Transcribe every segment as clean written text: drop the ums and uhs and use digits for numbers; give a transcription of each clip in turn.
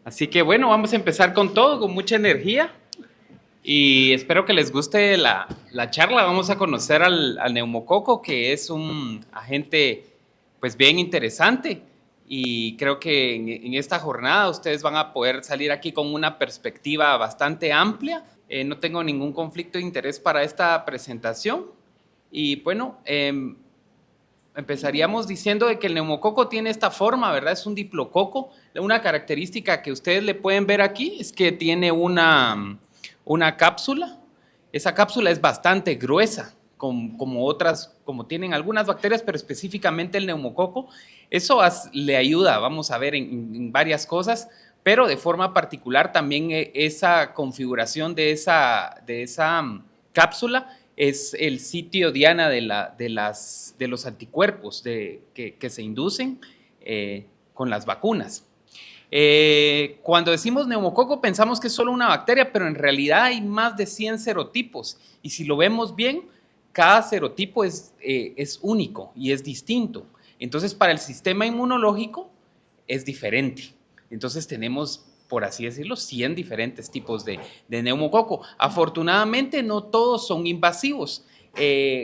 Así que bueno, vamos a empezar con todo, con mucha energía y espero que les guste la charla. Vamos a conocer al neumococo, que es un agente pues bien interesante, y creo que en esta jornada ustedes van a poder salir aquí con una perspectiva bastante amplia. No tengo ningún conflicto de interés para esta presentación y bueno, empezaríamos diciendo de que el neumococo tiene esta forma, ¿verdad? Es un diplococo. Una característica que ustedes le pueden ver aquí es que tiene una cápsula. Esa cápsula es bastante gruesa, como tienen algunas bacterias, pero específicamente el neumococo. Eso le ayuda, vamos a ver, en varias cosas, pero de forma particular también esa configuración de esa cápsula es el sitio diana de los anticuerpos que se inducen con las vacunas. Cuando decimos neumococo pensamos que es solo una bacteria, pero en realidad hay más de 100 serotipos, y si lo vemos bien, cada serotipo es único y es distinto. Entonces, para el sistema inmunológico es diferente. Entonces tenemos, por así decirlo, 100 diferentes tipos de neumococo. Afortunadamente no todos son invasivos.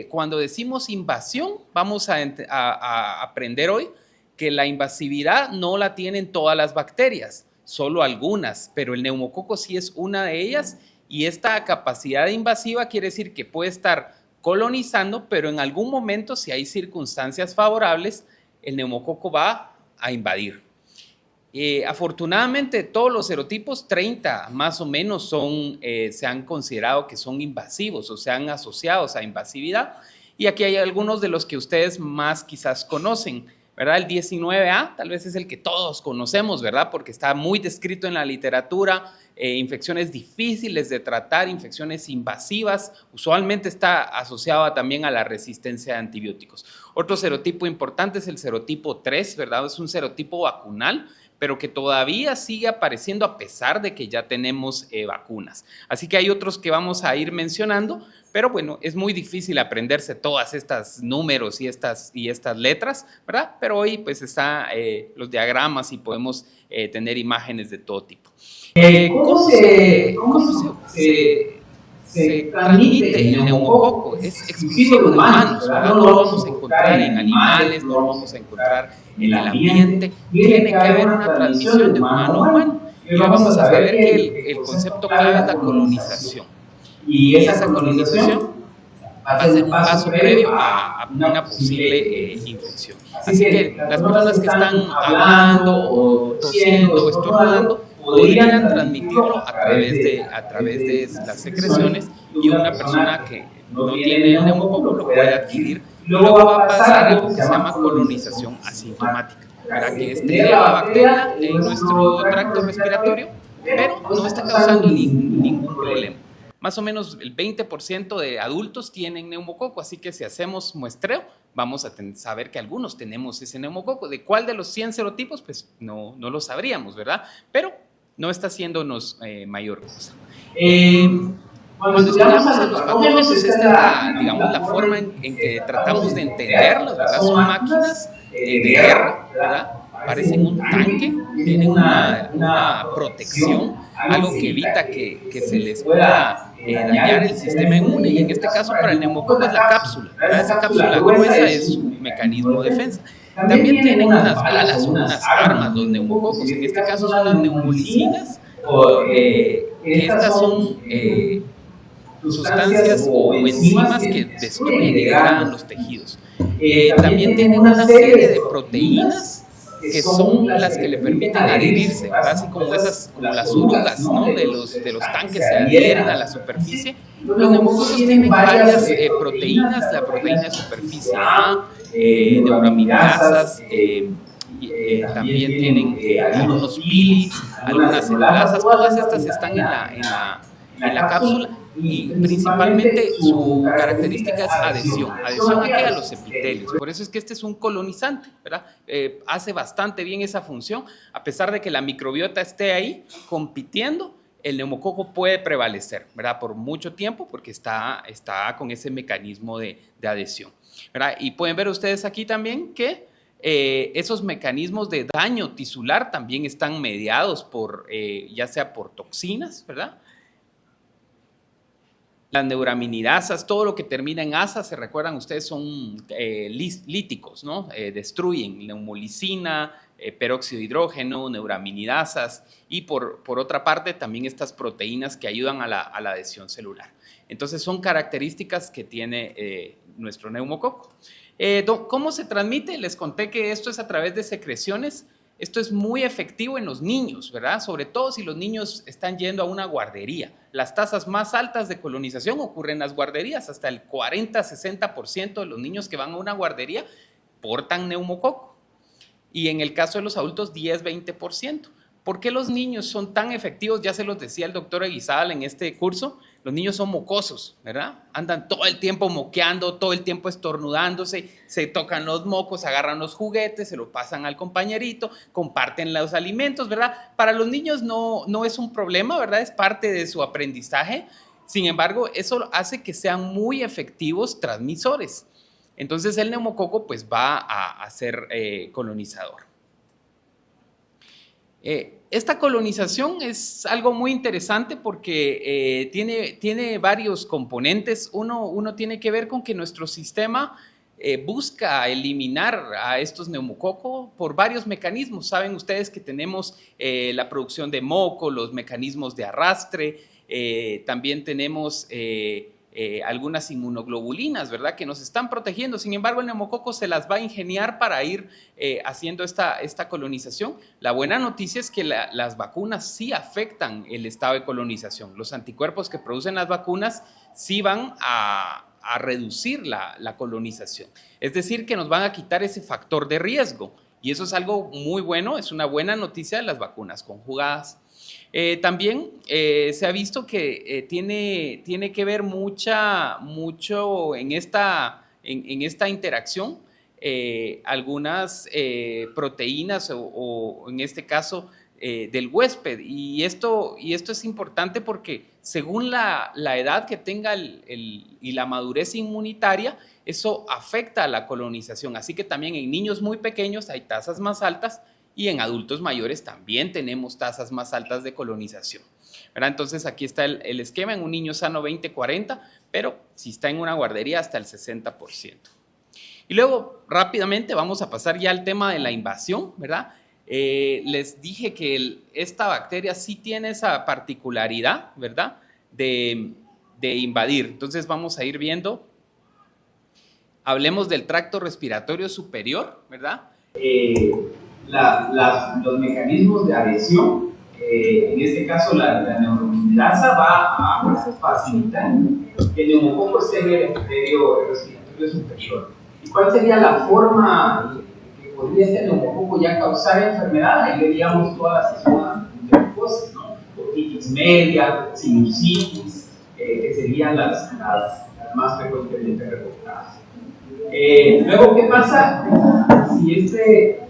Cuando decimos invasión, vamos a aprender hoy que la invasividad no la tienen todas las bacterias, solo algunas, pero el neumococo sí es una de ellas, y esta capacidad invasiva quiere decir que puede estar colonizando, pero en algún momento, si hay circunstancias favorables, el neumococo va a invadir. Afortunadamente, todos los serotipos, 30 más o menos, se han considerado que son invasivos o se han asociado a invasividad, y aquí hay algunos de los que ustedes más quizás conocen, ¿verdad? El 19A tal vez es el que todos conocemos, ¿verdad? Porque está muy descrito en la literatura. Infecciones difíciles de tratar, infecciones invasivas, usualmente está asociada también a la resistencia a antibióticos. Otro serotipo importante es el serotipo 3, ¿verdad? Es un serotipo vacunal, pero que todavía sigue apareciendo a pesar de que ya tenemos vacunas. Así que hay otros que vamos a ir mencionando, pero bueno, es muy difícil aprenderse todas estas números y estas letras, ¿verdad? Pero hoy pues están los diagramas y podemos tener imágenes de todo tipo. ¿Cómo se transmite el neumococo? Es exclusivo de humanos, ¿verdad? No lo vamos a encontrar en animales, no lo vamos a encontrar en el ambiente. Tiene que haber una transmisión de humano a humano. Y hoy vamos a saber que el concepto clave es la colonización. Y esa colonización va a ser un paso previo a una posible infección. Así que las personas que están hablando o tosiendo o estornudando podrían transmitirlo a través de las secreciones, y una persona que no tiene el neumococo lo puede adquirir. Luego va a pasar algo que se llama colonización asintomática, para que esté la bacteria en nuestro tracto respiratorio, pero no está causando ningún problema. Más o menos el 20% de adultos tienen neumococo, así que si hacemos muestreo, vamos a saber que algunos tenemos ese neumococo. ¿De cuál de los 100 serotipos? Pues no lo sabríamos, ¿verdad? Pero no está haciéndonos mayor cosa. Cuando estudiamos a los patógenos, esta es la forma en que tratamos de entenderlos, ¿verdad? Son máquinas de guerra, ¿verdad? Parecen un tanque, tienen una protección, algo que evita que se les pueda dañar el sistema inmune, y en este caso para el neumococo es la cápsula, ¿verdad? Esa cápsula gruesa es su mecanismo de defensa. También tienen unas balas o unas armas los neumococos, en este caso son las neumolicinas, que estas son sustancias o enzimas que destruyen y degradan los tejidos. También tienen una serie de proteínas que son las que le permiten adherirse, ¿verdad? Así como las orugas, ¿no? de los tanques se adhieren a la superficie. Los neumococos tienen varias proteínas, la proteína de superficie A, neuraminidasas, también tienen algunos pilis, algunas celulasas. Todas estas están en la cápsula, y principalmente su característica es adhesión a los epitelios. Por eso es que este es un colonizante, ¿verdad? Hace bastante bien esa función. A pesar de que la microbiota esté ahí compitiendo, el neumococo puede prevalecer, ¿verdad? Por mucho tiempo, porque está con ese mecanismo de adhesión, ¿verdad? Y pueden ver ustedes aquí también que esos mecanismos de daño tisular también están mediados por, ya sea por toxinas, ¿verdad? Las neuraminidasas, todo lo que termina en asa, se recuerdan ustedes, son líticos, ¿no? Destruyen neumolicina, peróxido de hidrógeno, neuraminidasas y por otra parte también estas proteínas que ayudan a la adhesión celular. Entonces son características que tiene nuestro neumococo. ¿Cómo se transmite? Les conté que esto es a través de secreciones. Esto es muy efectivo en los niños, ¿verdad? Sobre todo si los niños están yendo a una guardería. Las tasas más altas de colonización ocurren en las guarderías. Hasta el 40-60% de los niños que van a una guardería portan neumococo. Y en el caso de los adultos, 10-20%. ¿Por qué los niños son tan efectivos? Ya se los decía el doctor Eguizábal en este curso. Los niños son mocosos, ¿verdad? Andan todo el tiempo moqueando, todo el tiempo estornudándose, se tocan los mocos, agarran los juguetes, se lo pasan al compañerito, comparten los alimentos, ¿verdad? Para los niños no es un problema, ¿verdad? Es parte de su aprendizaje. Sin embargo, eso hace que sean muy efectivos transmisores. Entonces, el neumococo pues va a ser colonizador. Esta colonización es algo muy interesante porque tiene varios componentes. Uno tiene que ver con que nuestro sistema busca eliminar a estos neumococos por varios mecanismos. Saben ustedes que tenemos la producción de moco, los mecanismos de arrastre, también tenemos algunas inmunoglobulinas, ¿verdad? Que nos están protegiendo. Sin embargo, el neumococo se las va a ingeniar para ir haciendo esta colonización. La buena noticia es que las vacunas sí afectan el estado de colonización. Los anticuerpos que producen las vacunas sí van a reducir la colonización. Es decir, que nos van a quitar ese factor de riesgo. Y eso es algo muy bueno, es una buena noticia de las vacunas conjugadas. También se ha visto que tiene que ver mucho en esta interacción algunas proteínas o en este caso del huésped. Y esto es importante porque según la edad que tenga y la madurez inmunitaria, eso afecta a la colonización. Así que también en niños muy pequeños hay tasas más altas y en adultos mayores también tenemos tasas más altas de colonización, ¿verdad? Entonces aquí está el esquema, en un niño sano 20-40, pero si está en una guardería hasta el 60%. Y luego rápidamente vamos a pasar ya al tema de la invasión, ¿verdad? Les dije que esta bacteria sí tiene esa particularidad, ¿verdad? De invadir. Entonces vamos a ir viendo, hablemos del tracto respiratorio superior, ¿verdad? Los mecanismos de adhesión, en este caso la neuraminidasa va a facilitar que el neumococo esté en el epitelio respiratorio superior. ¿Y cuál sería la forma que podría este neumococo ya causar enfermedad? Ahí veríamos todas las sistemas infecciosos, ¿no? Otitis media, sinusitis, que serían las más frecuentemente reportadas. Luego, ¿qué pasa si este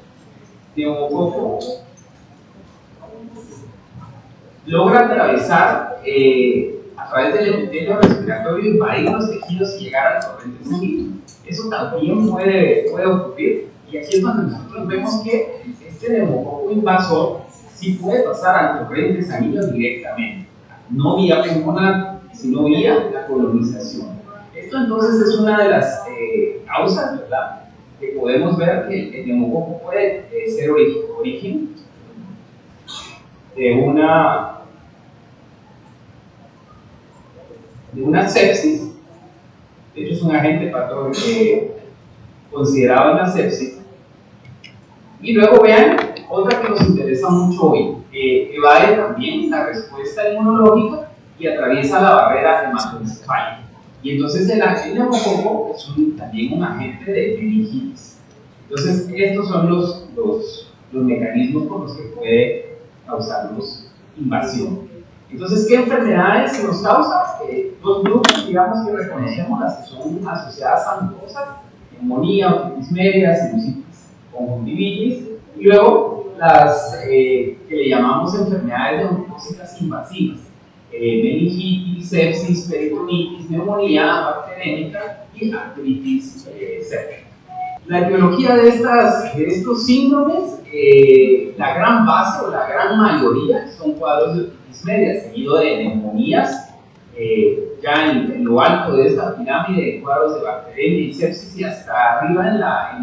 neumococo logra atravesar a través del epitelio respiratorio, invadir los tejidos y llegar al torrente sanguíneo? Eso también puede ocurrir, y aquí es donde nosotros vemos que este neumococo invasor sí puede pasar al torrente sanguíneo directamente, no vía pulmonar, sino vía la colonización. Esto entonces es una de las causas, ¿verdad?, que podemos ver que el neumococo puede ser origen de una sepsis. De hecho, es un agente considerado en la sepsis. Y luego vean otra que nos interesa mucho hoy, evade también la respuesta inmunológica y atraviesa la barrera hematoencefálica. Y entonces el neumococo es también un agente de meningitis. Entonces, estos son los mecanismos por los que puede causarnos invasión. Entonces, ¿qué enfermedades nos causa? Dos grupos, digamos, que reconocemos, las que son asociadas a mucosas, neumonía, otitis media, sinusitis, conjuntivitis, y luego las que le llamamos enfermedades neumocócicas invasivas, meningitis, sepsis, peritonitis, neumonía bacteriémica y artritis séptica. La etiología de estos síndromes, la gran base o la gran mayoría son cuadros de otitis media, seguido de neumonías. Ya en lo alto de esta pirámide de cuadros de bacteriemia y sepsis, y hasta arriba en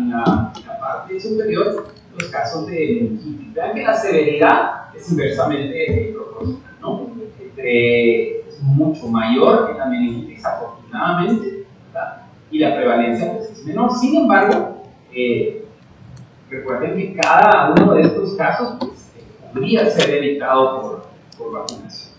la parte superior, los casos de meningitis. Vean que la severidad es inversamente proporcional, ¿no? Es mucho mayor en la meningitis, afortunadamente, ¿verdad? Y la prevalencia pues, es menor. Sin embargo, recuerden que cada uno de estos casos pues, podría ser evitado por vacunación.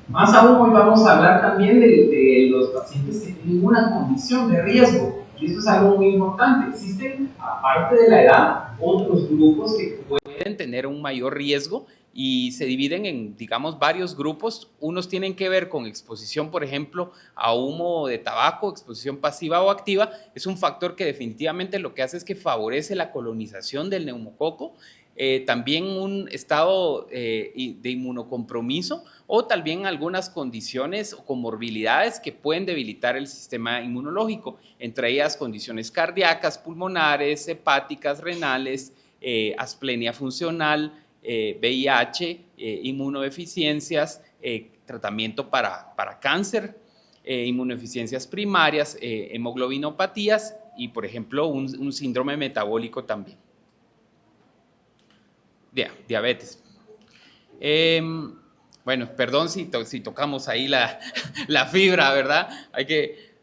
Más aún, hoy vamos a hablar también de los pacientes que tienen una condición de riesgo, y esto es algo muy importante. Existen, aparte de la edad, otros grupos que pueden tener un mayor riesgo y se dividen en, digamos, varios grupos. Unos tienen que ver con exposición, por ejemplo, a humo de tabaco, exposición pasiva o activa. Es un factor que definitivamente lo que hace es que favorece la colonización del neumococo. También un estado de inmunocompromiso o también algunas condiciones o comorbilidades que pueden debilitar el sistema inmunológico, entre ellas condiciones cardíacas, pulmonares, hepáticas, renales, asplenia funcional, VIH, inmunodeficiencias, tratamiento para cáncer, inmunodeficiencias primarias, hemoglobinopatías y, por ejemplo, un síndrome metabólico también. Diabetes. Bueno, perdón si tocamos ahí la fibra, ¿verdad?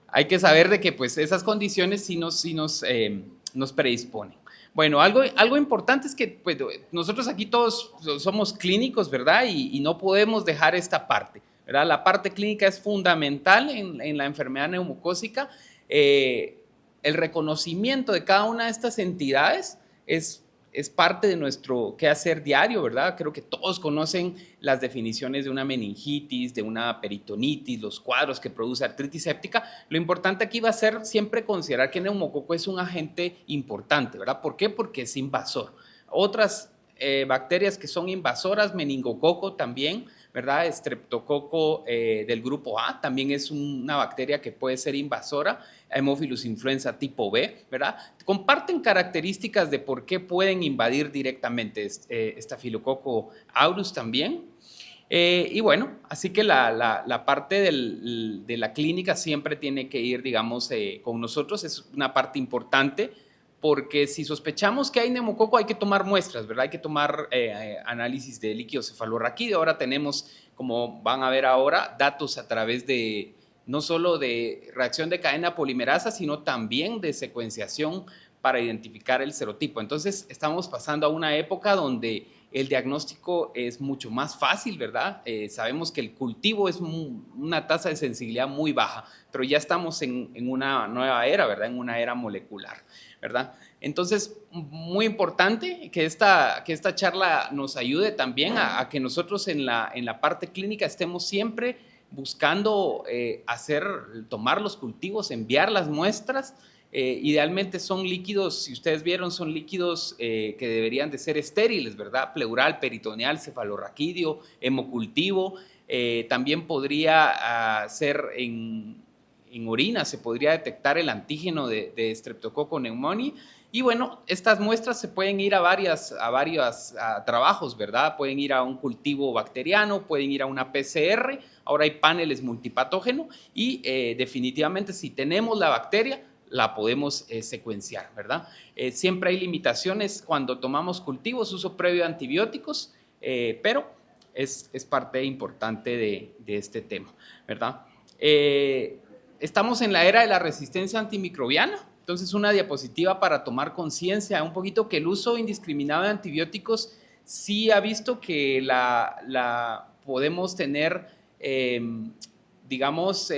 Hay que saber de que pues, esas condiciones sí nos predisponen. Bueno, algo importante es que pues, nosotros aquí todos somos clínicos, ¿verdad? Y no podemos dejar esta parte, ¿verdad? La parte clínica es fundamental en la enfermedad neumocócica. El reconocimiento de cada una de estas entidades es parte de nuestro quehacer diario, ¿verdad? Creo que todos conocen las definiciones de una meningitis, de una peritonitis, los cuadros que produce artritis séptica. Lo importante aquí va a ser siempre considerar que el neumococo es un agente importante, ¿verdad? ¿Por qué? Porque es invasor. Otras bacterias que son invasoras, meningococo también, ¿verdad? Streptococo del grupo A también es una bacteria que puede ser invasora. Haemophilus influenza tipo B, ¿verdad? Comparten características de por qué pueden invadir directamente Staphylococcus aureus también. Y bueno, así que la parte de la clínica siempre tiene que ir, digamos, con nosotros, es una parte importante, porque si sospechamos que hay neumococo hay que tomar muestras, ¿verdad? Hay que tomar análisis de líquido cefalorraquídeo. Ahora tenemos, como van a ver ahora, datos a través de no solo de reacción de cadena polimerasa, sino también de secuenciación para identificar el serotipo. Entonces, estamos pasando a una época donde el diagnóstico es mucho más fácil, ¿verdad? Sabemos que el cultivo es una tasa de sensibilidad muy baja, pero ya estamos en una nueva era, ¿verdad? En una era molecular, ¿verdad? Entonces, muy importante que esta charla nos ayude también a que nosotros en la parte clínica estemos siempre buscando tomar los cultivos, enviar las muestras. Idealmente son líquidos, si ustedes vieron, son líquidos que deberían de ser estériles, ¿verdad? Pleural, peritoneal, cefalorraquídeo, hemocultivo. También podría ser en orina, se podría detectar el antígeno de Streptococcus pneumoniae. Y bueno, estas muestras se pueden ir a varios trabajos, ¿verdad? Pueden ir a un cultivo bacteriano, pueden ir a una PCR, ahora hay paneles multipatógeno y definitivamente si tenemos la bacteria, la podemos secuenciar, ¿verdad? Siempre hay limitaciones cuando tomamos cultivos, uso previo de antibióticos, pero es parte importante de este tema, ¿verdad? Estamos en la era de la resistencia antimicrobiana. Entonces, una diapositiva para tomar conciencia un poquito que el uso indiscriminado de antibióticos sí ha visto que podemos tener, digamos,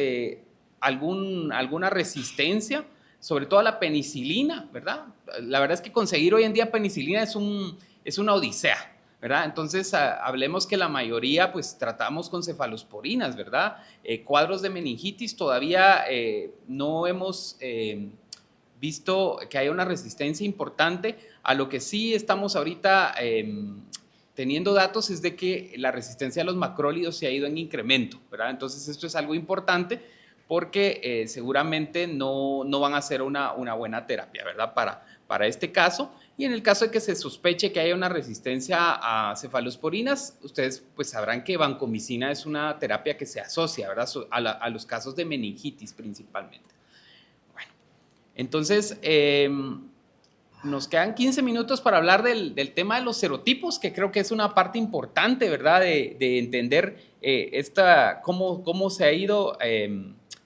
alguna resistencia, sobre todo a la penicilina, ¿verdad? La verdad es que conseguir hoy en día penicilina es una odisea, ¿verdad? Entonces, hablemos que la mayoría, pues, tratamos con cefalosporinas, ¿verdad? Cuadros de meningitis todavía no hemos visto que hay una resistencia importante. A lo que sí estamos ahorita teniendo datos es de que la resistencia a los macrólidos se ha ido en incremento, ¿verdad? Entonces esto es algo importante porque seguramente no van a ser una buena terapia, ¿verdad? Para este caso. Y en el caso de que se sospeche que haya una resistencia a cefalosporinas, ustedes pues sabrán que vancomicina es una terapia que se asocia, ¿verdad?, a los casos de meningitis principalmente. Bueno, entonces nos quedan 15 minutos para hablar del tema de los serotipos, que creo que es una parte importante, ¿verdad?, de entender cómo se ha ido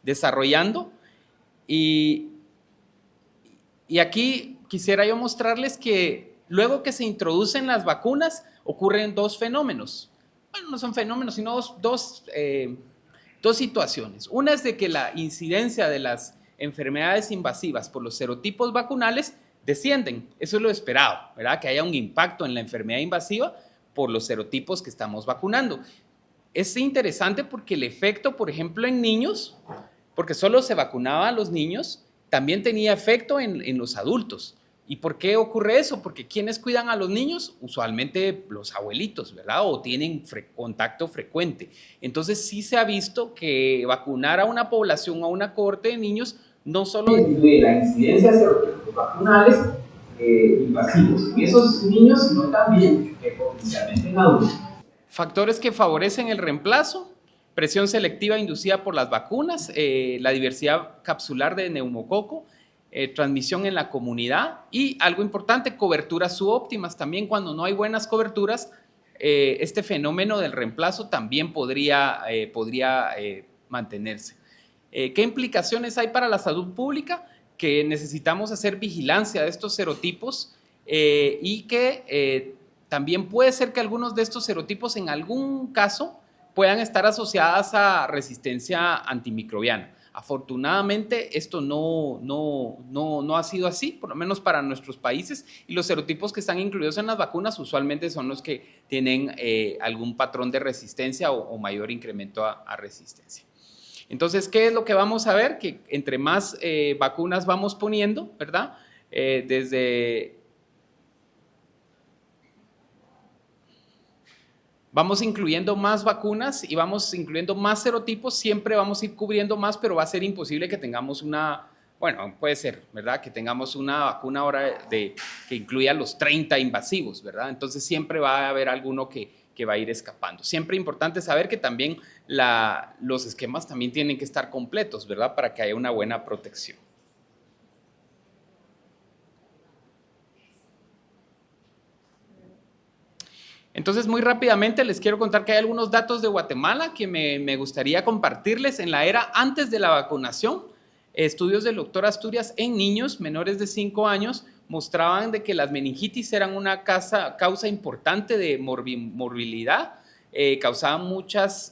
desarrollando. Y aquí quisiera yo mostrarles que luego que se introducen las vacunas ocurren dos fenómenos. Bueno, no son fenómenos, sino dos situaciones. Una es de que la incidencia de las enfermedades invasivas por los serotipos vacunales descienden. Eso es lo esperado, ¿verdad? Que haya un impacto en la enfermedad invasiva por los serotipos que estamos vacunando. Es interesante porque el efecto, por ejemplo, en niños, porque solo se vacunaba a los niños, también tenía efecto en los adultos. ¿Y por qué ocurre eso? Porque ¿quiénes cuidan a los niños? Usualmente los abuelitos, ¿verdad? O tienen contacto frecuente. Entonces sí se ha visto que vacunar a una población, a una cohorte de niños, no solo disminuye la incidencia de serotipos vacunales invasivos en esos niños, sino también potencialmente en adultos. Factores que favorecen el reemplazo: presión selectiva inducida por las vacunas, la diversidad capsular de neumococo, transmisión en la comunidad y, algo importante, coberturas subóptimas. También cuando no hay buenas coberturas, este fenómeno del reemplazo también podría mantenerse. ¿Qué implicaciones hay para la salud pública? Que necesitamos hacer vigilancia de estos serotipos y que también puede ser que algunos de estos serotipos en algún caso puedan estar asociadas a resistencia antimicrobiana. Afortunadamente esto no ha sido así, por lo menos para nuestros países, y los serotipos que están incluidos en las vacunas usualmente son los que tienen algún patrón de resistencia o mayor incremento a resistencia. Entonces, ¿qué es lo que vamos a ver? Que entre más vacunas vamos poniendo, ¿verdad? Vamos incluyendo más vacunas y vamos incluyendo más serotipos, siempre vamos a ir cubriendo más, pero va a ser imposible que tengamos puede ser, ¿verdad?, que tengamos una vacuna ahora que incluya los 30 invasivos, ¿verdad? Entonces siempre va a haber alguno que va a ir escapando. Siempre es importante saber que también los esquemas también tienen que estar completos, ¿verdad?, para que haya una buena protección. Entonces, muy rápidamente les quiero contar que hay algunos datos de Guatemala que me gustaría compartirles. En la era antes de la vacunación, estudios del doctor Asturias en niños menores de 5 años mostraban de que las meningitis eran una causa importante de morbilidad.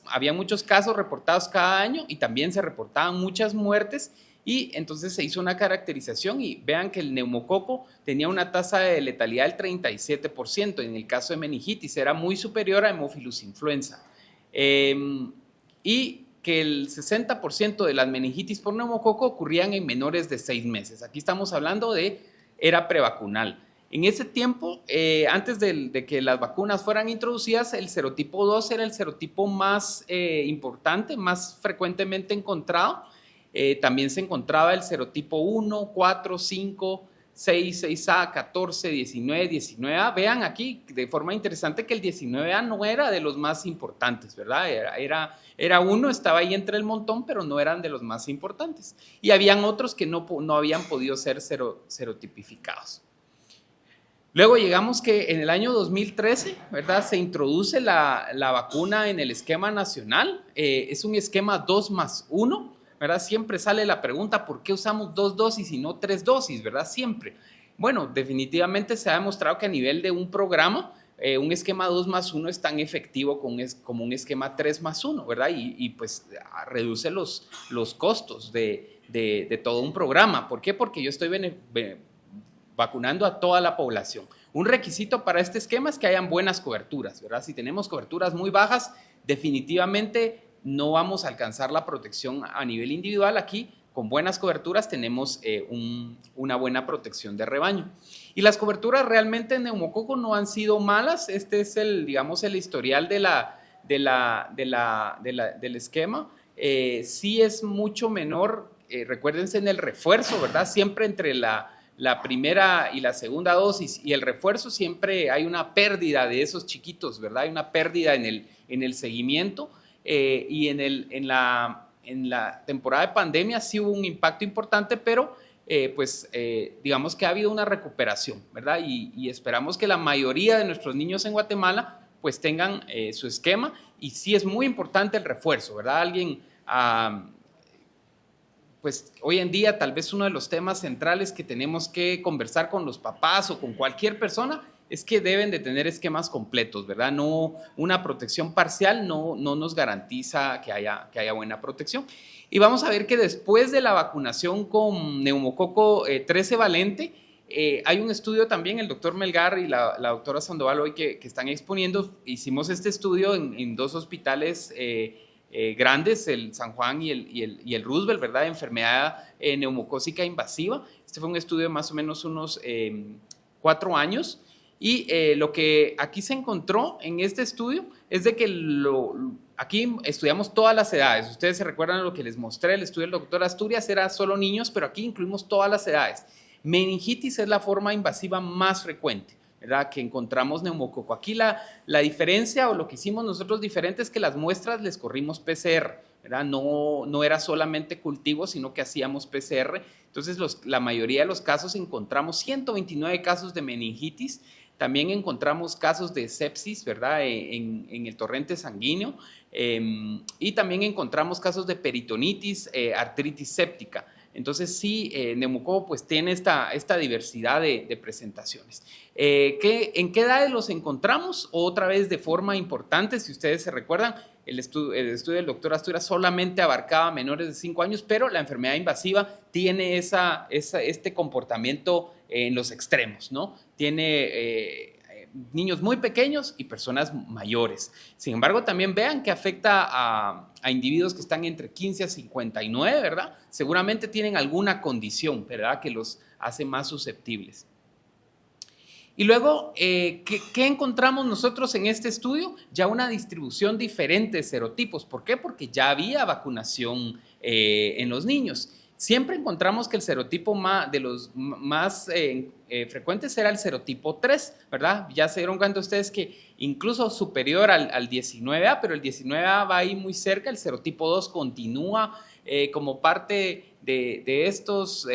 Había muchos casos reportados cada año y también se reportaban muchas muertes. Y entonces se hizo una caracterización y vean que el neumococo tenía una tasa de letalidad del 37%. En el caso de meningitis era muy superior a Haemophilus influenza. Y que el 60% de las meningitis por neumococo ocurrían en menores de 6 meses. Aquí estamos hablando de era prevacunal. En ese tiempo, antes de que las vacunas fueran introducidas, el serotipo 2 era el serotipo más importante, más frecuentemente encontrado. También se encontraba el serotipo 1, 4, 5, 6, 6A, 14, 19, 19A. Vean aquí de forma interesante que el 19A no era de los más importantes, ¿verdad? Era uno, estaba ahí entre el montón, pero no eran de los más importantes. Y habían otros que no habían podido ser serotipificados. Luego llegamos que en el año 2013, ¿verdad?, se introduce la vacuna en el esquema nacional. Es un esquema 2+1. ¿Verdad? Siempre sale la pregunta, ¿por qué usamos 2 dosis y no 3 dosis? ¿Verdad? Siempre. Bueno, definitivamente se ha demostrado que a nivel de un programa, un esquema 2+1 es tan efectivo como un esquema 3+1, ¿verdad? Y pues reduce los costos de todo un programa. ¿Por qué? Porque yo estoy vacunando a toda la población. Un requisito para este esquema es que hayan buenas coberturas, ¿verdad? Si tenemos coberturas muy bajas, definitivamente no vamos a alcanzar la protección a nivel individual. Aquí, con buenas coberturas, tenemos una buena protección de rebaño. Y las coberturas realmente en neumococo no han sido malas. Este es el historial del esquema. sí es mucho menor, recuérdense en el refuerzo, ¿verdad? Siempre entre la primera y la segunda dosis y el refuerzo siempre hay una pérdida de esos chiquitos, ¿verdad? Hay una pérdida en el seguimiento y en la temporada de pandemia sí hubo un impacto importante, pero digamos que ha habido una recuperación, ¿verdad? Y esperamos que la mayoría de nuestros niños en Guatemala pues tengan su esquema y sí es muy importante el refuerzo, ¿verdad? Pues hoy en día tal vez uno de los temas centrales que tenemos que conversar con los papás o con cualquier persona es que deben de tener esquemas completos, ¿verdad? No, una protección parcial no nos garantiza que haya buena protección. Y vamos a ver que después de la vacunación con neumococo 13 valente, hay un estudio también, el doctor Melgar y la doctora Sandoval hoy que están exponiendo, hicimos este estudio en dos hospitales grandes, el San Juan y el Roosevelt, ¿verdad? De enfermedad neumocócica invasiva. Este fue un estudio de más o menos unos 4 años. Y lo que aquí se encontró en este estudio es de que aquí estudiamos todas las edades. Ustedes se recuerdan lo que les mostré, el estudio del doctor Asturias era solo niños, pero aquí incluimos todas las edades. Meningitis es la forma invasiva más frecuente, ¿verdad? Que encontramos neumococo. Aquí la diferencia o lo que hicimos nosotros diferente es que las muestras les corrimos PCR, ¿verdad? No era solamente cultivo, sino que hacíamos PCR. Entonces, la mayoría de los casos encontramos 129 casos de meningitis. También encontramos casos de sepsis, ¿verdad? En el torrente sanguíneo. Y también encontramos casos de peritonitis, artritis séptica. Entonces, sí, neumococo pues tiene esta diversidad de presentaciones. ¿En qué edades los encontramos? Otra vez de forma importante, si ustedes se recuerdan, el estudio del doctor Asturias solamente abarcaba menores de 5 años, pero la enfermedad invasiva tiene este comportamiento en los extremos, ¿no? Tiene niños muy pequeños y personas mayores. Sin embargo, también vean que afecta a individuos que están entre 15 a 59, ¿verdad? Seguramente tienen alguna condición, ¿verdad? Que los hace más susceptibles. Y luego, ¿qué encontramos nosotros en este estudio? Ya una distribución diferente de serotipos. ¿Por qué? Porque ya había vacunación en los niños. Siempre encontramos que el serotipo de los más frecuentes era el serotipo 3, ¿verdad? Ya se dieron cuenta ustedes que incluso superior al 19A, pero el 19A va ahí muy cerca, el serotipo 2 continúa como parte de estos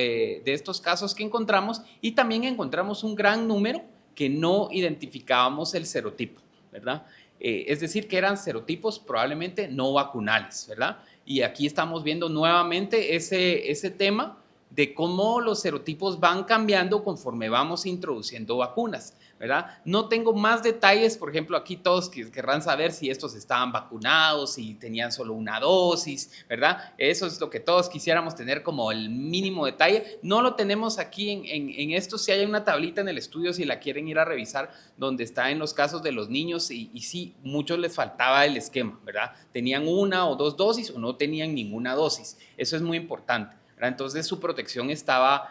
casos que encontramos, y también encontramos un gran número que no identificábamos el serotipo, ¿verdad? Es decir, que eran serotipos probablemente no vacunales, ¿verdad? Y aquí estamos viendo nuevamente ese tema de cómo los serotipos van cambiando conforme vamos introduciendo vacunas, ¿verdad? No tengo más detalles, por ejemplo, aquí todos querrán saber si estos estaban vacunados, si tenían solo una dosis, ¿verdad? Eso es lo que todos quisiéramos tener como el mínimo detalle. No lo tenemos aquí en esto. Si hay una tablita en el estudio, si la quieren ir a revisar, donde está en los casos de los niños, y sí, muchos les faltaba el esquema, ¿verdad? Tenían 1 o 2 dosis o no tenían ninguna dosis. Eso es muy importante, ¿verdad? Entonces su protección estaba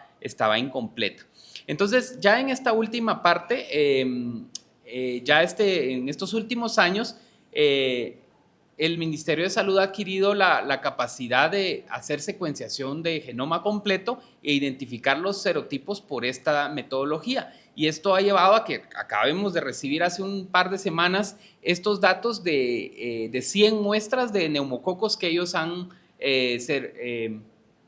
incompleta. Entonces, ya en esta última parte, en estos últimos años, el Ministerio de Salud ha adquirido la capacidad de hacer secuenciación de genoma completo e identificar los serotipos por esta metodología. Y esto ha llevado a que acabemos de recibir hace un par de semanas estos datos de 100 muestras de neumococos que ellos han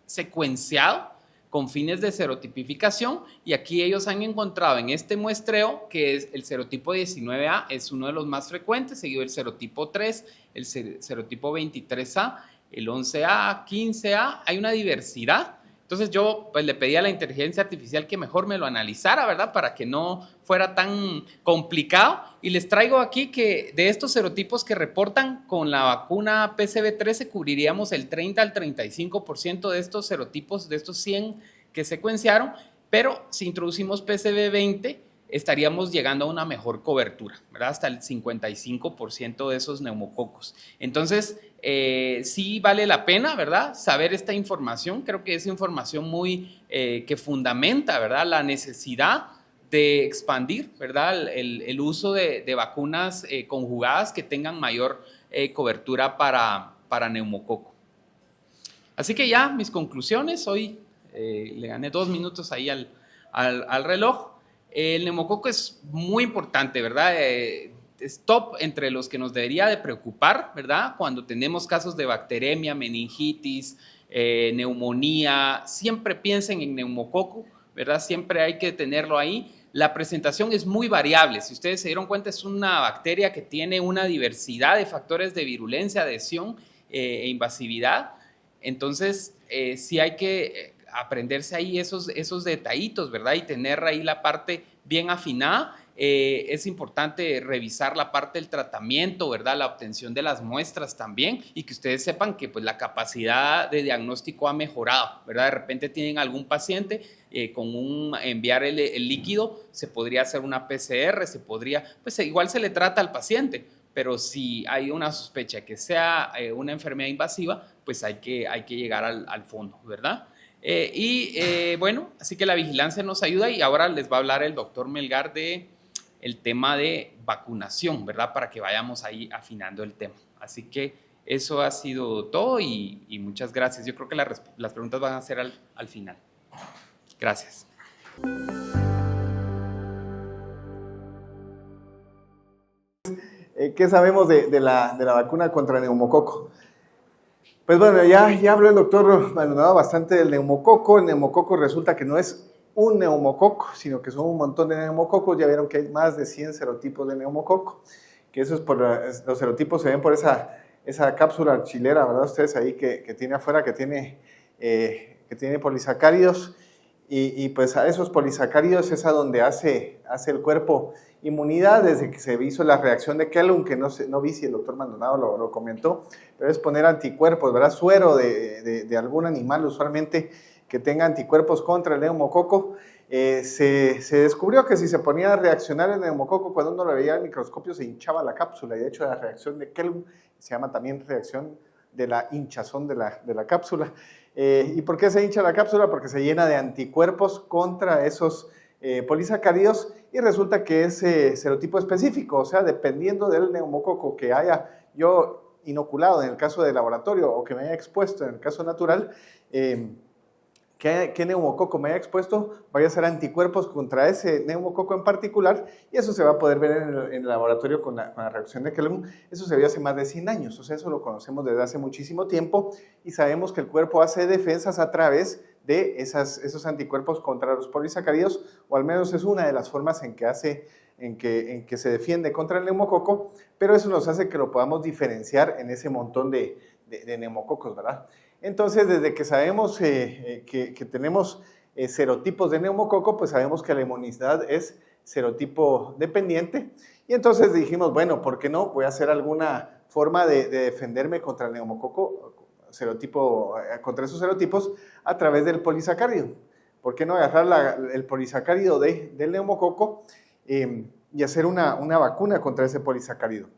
secuenciado con fines de serotipificación, y aquí ellos han encontrado en este muestreo que es el serotipo 19A es uno de los más frecuentes, seguido del serotipo 3, el serotipo 23A, el 11A, 15A, hay una diversidad. Entonces yo pues le pedí a la inteligencia artificial que mejor me lo analizara, ¿verdad? Para que no fuera tan complicado, y les traigo aquí que de estos serotipos que reportan con la vacuna PCV13 cubriríamos el 30 al 35% de estos serotipos, de estos 100 que secuenciaron, pero si introducimos PCV20 estaríamos llegando a una mejor cobertura, ¿verdad? Hasta el 55% de esos neumococos. Entonces, sí vale la pena, ¿verdad? Saber esta información. Creo que es información muy que fundamenta, ¿verdad? La necesidad de expandir, ¿verdad? El uso de vacunas conjugadas que tengan mayor cobertura para neumococo. Así que ya, mis conclusiones, hoy le gané 2 minutos ahí al reloj. El neumococo es muy importante, ¿verdad? Es top entre los que nos debería de preocupar, ¿verdad? Cuando tenemos casos de bacteremia, meningitis, neumonía, siempre piensen en neumococo, ¿verdad? Siempre hay que tenerlo ahí. La presentación es muy variable. Si ustedes se dieron cuenta, es una bacteria que tiene una diversidad de factores de virulencia, adhesión e invasividad. Entonces, sí hay que aprenderse ahí esos detallitos, ¿verdad? Y tener ahí la parte bien afinada. Es importante revisar la parte del tratamiento, ¿verdad? La obtención de las muestras también, y que ustedes sepan que pues, la capacidad de diagnóstico ha mejorado, ¿verdad? De repente tienen algún paciente enviar el líquido, se podría hacer una PCR, pues igual se le trata al paciente, pero si hay una sospecha que sea una enfermedad invasiva, pues hay que llegar al fondo, ¿verdad? Bueno, así que la vigilancia nos ayuda, y ahora les va a hablar el doctor Melgar de el tema de vacunación, ¿verdad? Para que vayamos ahí afinando el tema. Así que eso ha sido todo y muchas gracias. Yo creo que las preguntas van a ser al final. Gracias. ¿Qué sabemos de la vacuna contra el neumococo? Pues bueno, ya habló el doctor Maldonado bastante del neumococo. El neumococo resulta que no es un neumococo, sino que son un montón de neumococos. Ya vieron que hay más de 100 serotipos de neumococo, que eso es los serotipos se ven por esa cápsula chilera, ¿verdad? Ustedes ahí que tiene afuera, que tiene polisacáridos, y pues a esos polisacáridos es a donde hace el cuerpo inmunidad. Desde que se hizo la reacción de Kellum, que no vi si el doctor Maldonado lo comentó, pero es poner anticuerpos, ¿verdad? Suero de algún animal, usualmente, que tenga anticuerpos contra el neumococo. Se descubrió que si se ponía a reaccionar el neumococo, cuando uno lo veía al microscopio, se hinchaba la cápsula, y de hecho la reacción de Kellum se llama también reacción de la hinchazón de la cápsula. ¿Y por qué se hincha la cápsula? Porque se llena de anticuerpos contra esos polisacáridos, y resulta que es serotipo específico, o sea, dependiendo del neumococo que haya yo inoculado en el caso de laboratorio, o que me haya expuesto en el caso natural, ¿qué neumococo me haya expuesto? Vaya a ser anticuerpos contra ese neumococo en particular, y eso se va a poder ver en el laboratorio con la reacción de Kellum. Eso se vio hace más de 100 años, o sea, eso lo conocemos desde hace muchísimo tiempo, y sabemos que el cuerpo hace defensas a través de esos anticuerpos contra los polisacáridos, o al menos es una de las formas en que se defiende contra el neumococo, pero eso nos hace que lo podamos diferenciar en ese montón de neumococos, ¿verdad? Entonces, desde que sabemos que tenemos serotipos de neumococo, pues sabemos que la inmunidad es serotipo dependiente, y entonces dijimos, bueno, ¿por qué no? Voy a hacer alguna forma de defenderme contra el neumococo, contra esos serotipos, a través del polisacárido. ¿Por qué no agarrar el polisacárido del neumococo y hacer una vacuna contra ese polisacárido?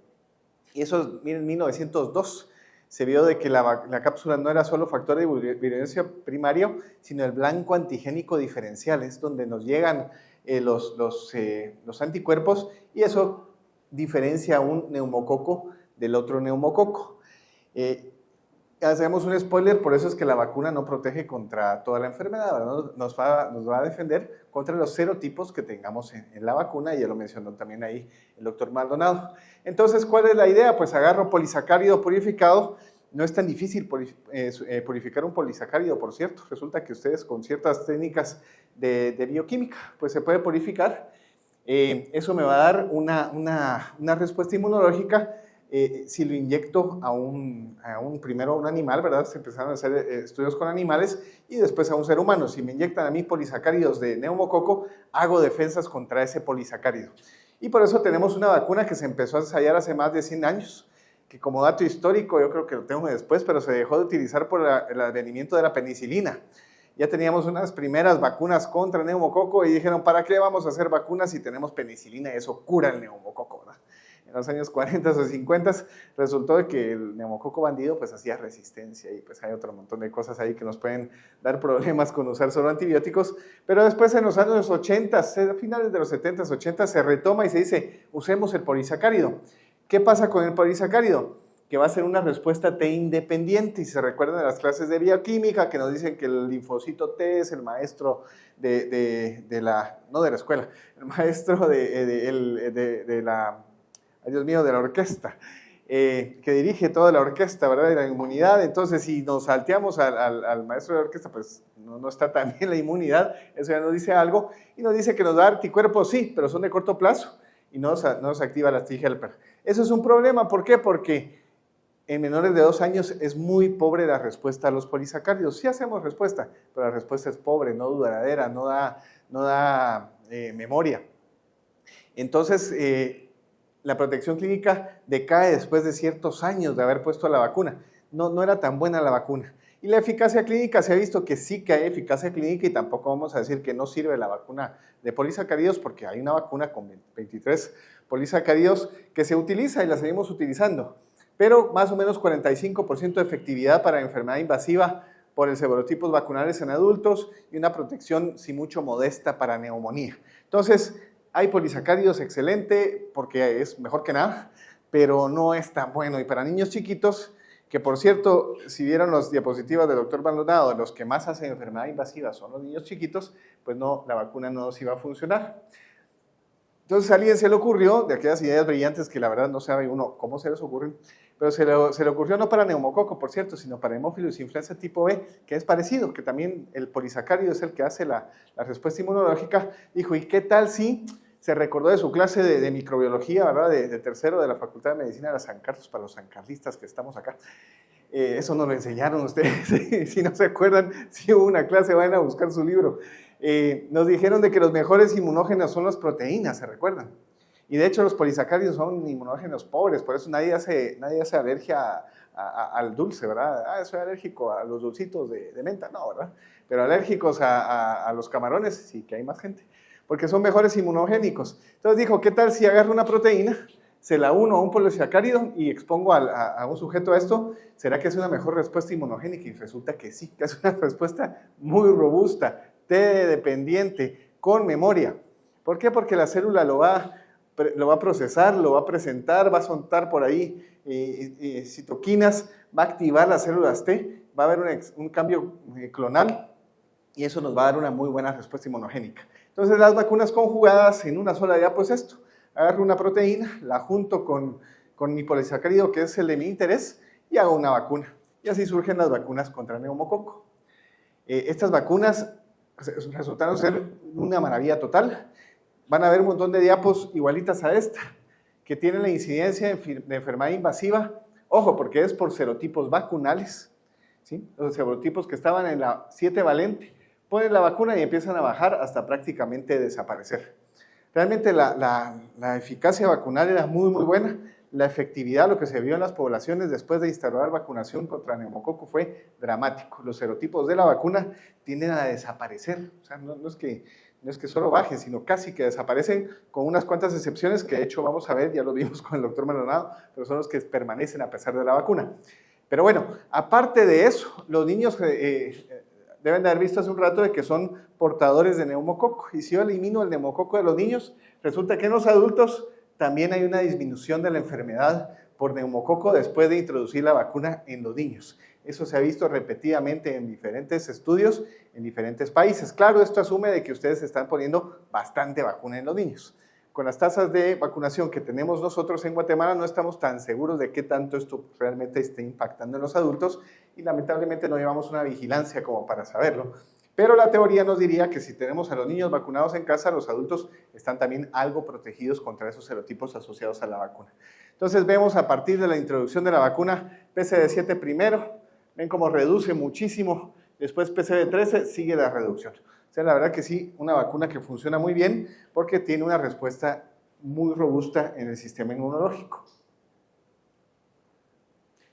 Y eso, miren, en 1902 se vio de que la cápsula no era solo factor de virulencia primario, sino el blanco antigénico diferencial, es donde nos llegan los anticuerpos, y eso diferencia un neumococo del otro neumococo. Hacemos un spoiler, por eso es que la vacuna no protege contra toda la enfermedad, ¿verdad? Nos va a defender contra los serotipos que tengamos en la vacuna, y ya lo mencionó también ahí el doctor Maldonado. Entonces, ¿cuál es la idea? Pues agarro polisacárido purificado. No es tan difícil purificar un polisacárido, por cierto. Resulta que ustedes, con ciertas técnicas de bioquímica, pues se puede purificar. Eso me va a dar una respuesta inmunológica. Si lo inyecto primero a un animal, ¿verdad? Se empezaron a hacer estudios con animales, y después a un ser humano. Si me inyectan a mí polisacáridos de neumococo, hago defensas contra ese polisacárido. Y por eso tenemos una vacuna que se empezó a ensayar hace más de 100 años, que como dato histórico, yo creo que lo tengo después, pero se dejó de utilizar por el advenimiento de la penicilina. Ya teníamos unas primeras vacunas contra el neumococo, y dijeron, ¿para qué vamos a hacer vacunas si tenemos penicilina y eso cura el neumococo, ¿verdad? En los años 40 o 50 resultó de que el neumococo bandido pues hacía resistencia, y pues hay otro montón de cosas ahí que nos pueden dar problemas con usar solo antibióticos. Pero después, en los años 80, a finales de los 70s, 80, se retoma y se dice, usemos el polisacárido. ¿Qué pasa con el polisacárido? que va a ser una respuesta T independiente. Y se recuerdan de las clases de bioquímica que nos dicen que el linfocito T es el maestro no de la escuela, el maestro de la, ay Dios mío, de la orquesta, que dirige toda la orquesta, ¿verdad? De la inmunidad. Entonces, si nos salteamos al maestro de la orquesta, pues no está tan bien la inmunidad. Eso ya nos dice algo. Y nos dice que nos da anticuerpos, sí, pero son de corto plazo y no nos activa la T-helper. Eso es un problema. ¿Por qué? Porque en menores de 2 años es muy pobre la respuesta a los polisacáridos. Sí hacemos respuesta, pero la respuesta es pobre, no duradera, no da memoria. Entonces, la protección clínica decae después de ciertos años de haber puesto la vacuna. No era tan buena la vacuna. Y la eficacia clínica, se ha visto que sí que hay eficacia clínica, y tampoco vamos a decir que no sirve la vacuna de polisacáridos, porque hay una vacuna con 23 polisacáridos que se utiliza y la seguimos utilizando. Pero más o menos 45% de efectividad para enfermedad invasiva por el seborotipos vacunales en adultos y una protección, si mucho, modesta para neumonía. Entonces, hay polisacáridos, excelente, porque es mejor que nada, pero no es tan bueno. Y para niños chiquitos, que por cierto, si vieron las diapositivas del doctor Maldonado, los que más hacen enfermedad invasiva son los niños chiquitos, pues no, la vacuna no sí va a funcionar. Entonces a alguien se le ocurrió, de aquellas ideas brillantes que la verdad no sabe uno cómo se les ocurren, pero se le ocurrió no para neumococo, por cierto, sino para hemófilos influenza tipo B, que es parecido, que también el polisacárido es el que hace la respuesta inmunológica. Dijo, ¿y qué tal si se recordó de su clase de microbiología, ¿verdad? De tercero de la Facultad de Medicina de la San Carlos, para los sancarlistas que estamos acá? Eso nos lo enseñaron ustedes, si no se acuerdan, si hubo una clase, vayan a buscar su libro. Nos dijeron de que los mejores inmunógenos son las proteínas, ¿se recuerdan? Y de hecho los polisacáridos son inmunógenos pobres, por eso nadie hace alergia al dulce, ¿verdad? Soy alérgico a los dulcitos de menta, no, ¿verdad? Pero alérgicos a los camarones, sí que hay más gente, porque son mejores inmunogénicos. Entonces dijo, ¿qué tal si agarro una proteína, se la uno a un polisacárido y expongo a un sujeto a esto? ¿Será que es una mejor respuesta inmunogénica? Y resulta que sí, que es una respuesta muy robusta, T dependiente, con memoria. ¿Por qué? Porque la célula lo va a procesar, lo va a presentar, va a soltar por ahí citoquinas, va a activar las células T, va a haber un cambio clonal y eso nos va a dar una muy buena respuesta inmunogénica. Entonces las vacunas conjugadas en una sola idea, pues esto, agarro una proteína, la junto con mi polisacárido, que es el de mi interés, y hago una vacuna. Y así surgen las vacunas contra neumococo. Estas vacunas resultaron ser una maravilla total. Van a ver un montón de diapos igualitas a esta, que tienen la incidencia de enfermedad invasiva. Ojo, porque es por serotipos vacunales, ¿sí? Los serotipos que estaban en la 7 valente, ponen la vacuna y empiezan a bajar hasta prácticamente desaparecer. Realmente la eficacia vacunal era muy, muy buena. La efectividad, lo que se vio en las poblaciones después de instaurar vacunación contra neumococo fue dramático. Los serotipos de la vacuna tienden a desaparecer. O sea, no es que solo bajen, sino casi que desaparecen, con unas cuantas excepciones que de hecho vamos a ver, ya lo vimos con el doctor Maldonado, pero son los que permanecen a pesar de la vacuna. Pero bueno, aparte de eso, los niños deben de haber visto hace un rato de que son portadores de neumococo. Y si yo elimino el neumococo de los niños, resulta que en los adultos también hay una disminución de la enfermedad por neumococo después de introducir la vacuna en los niños. Eso se ha visto repetidamente en diferentes estudios en diferentes países. Claro, esto asume de que ustedes están poniendo bastante vacuna en los niños. Con las tasas de vacunación que tenemos nosotros en Guatemala, no estamos tan seguros de qué tanto esto realmente esté impactando en los adultos y lamentablemente no llevamos una vigilancia como para saberlo. Pero la teoría nos diría que si tenemos a los niños vacunados en casa, los adultos están también algo protegidos contra esos serotipos asociados a la vacuna. Entonces vemos a partir de la introducción de la vacuna PCV7 primero, ven cómo reduce muchísimo, después PCV13 sigue la reducción. O sea, la verdad que sí, una vacuna que funciona muy bien porque tiene una respuesta muy robusta en el sistema inmunológico.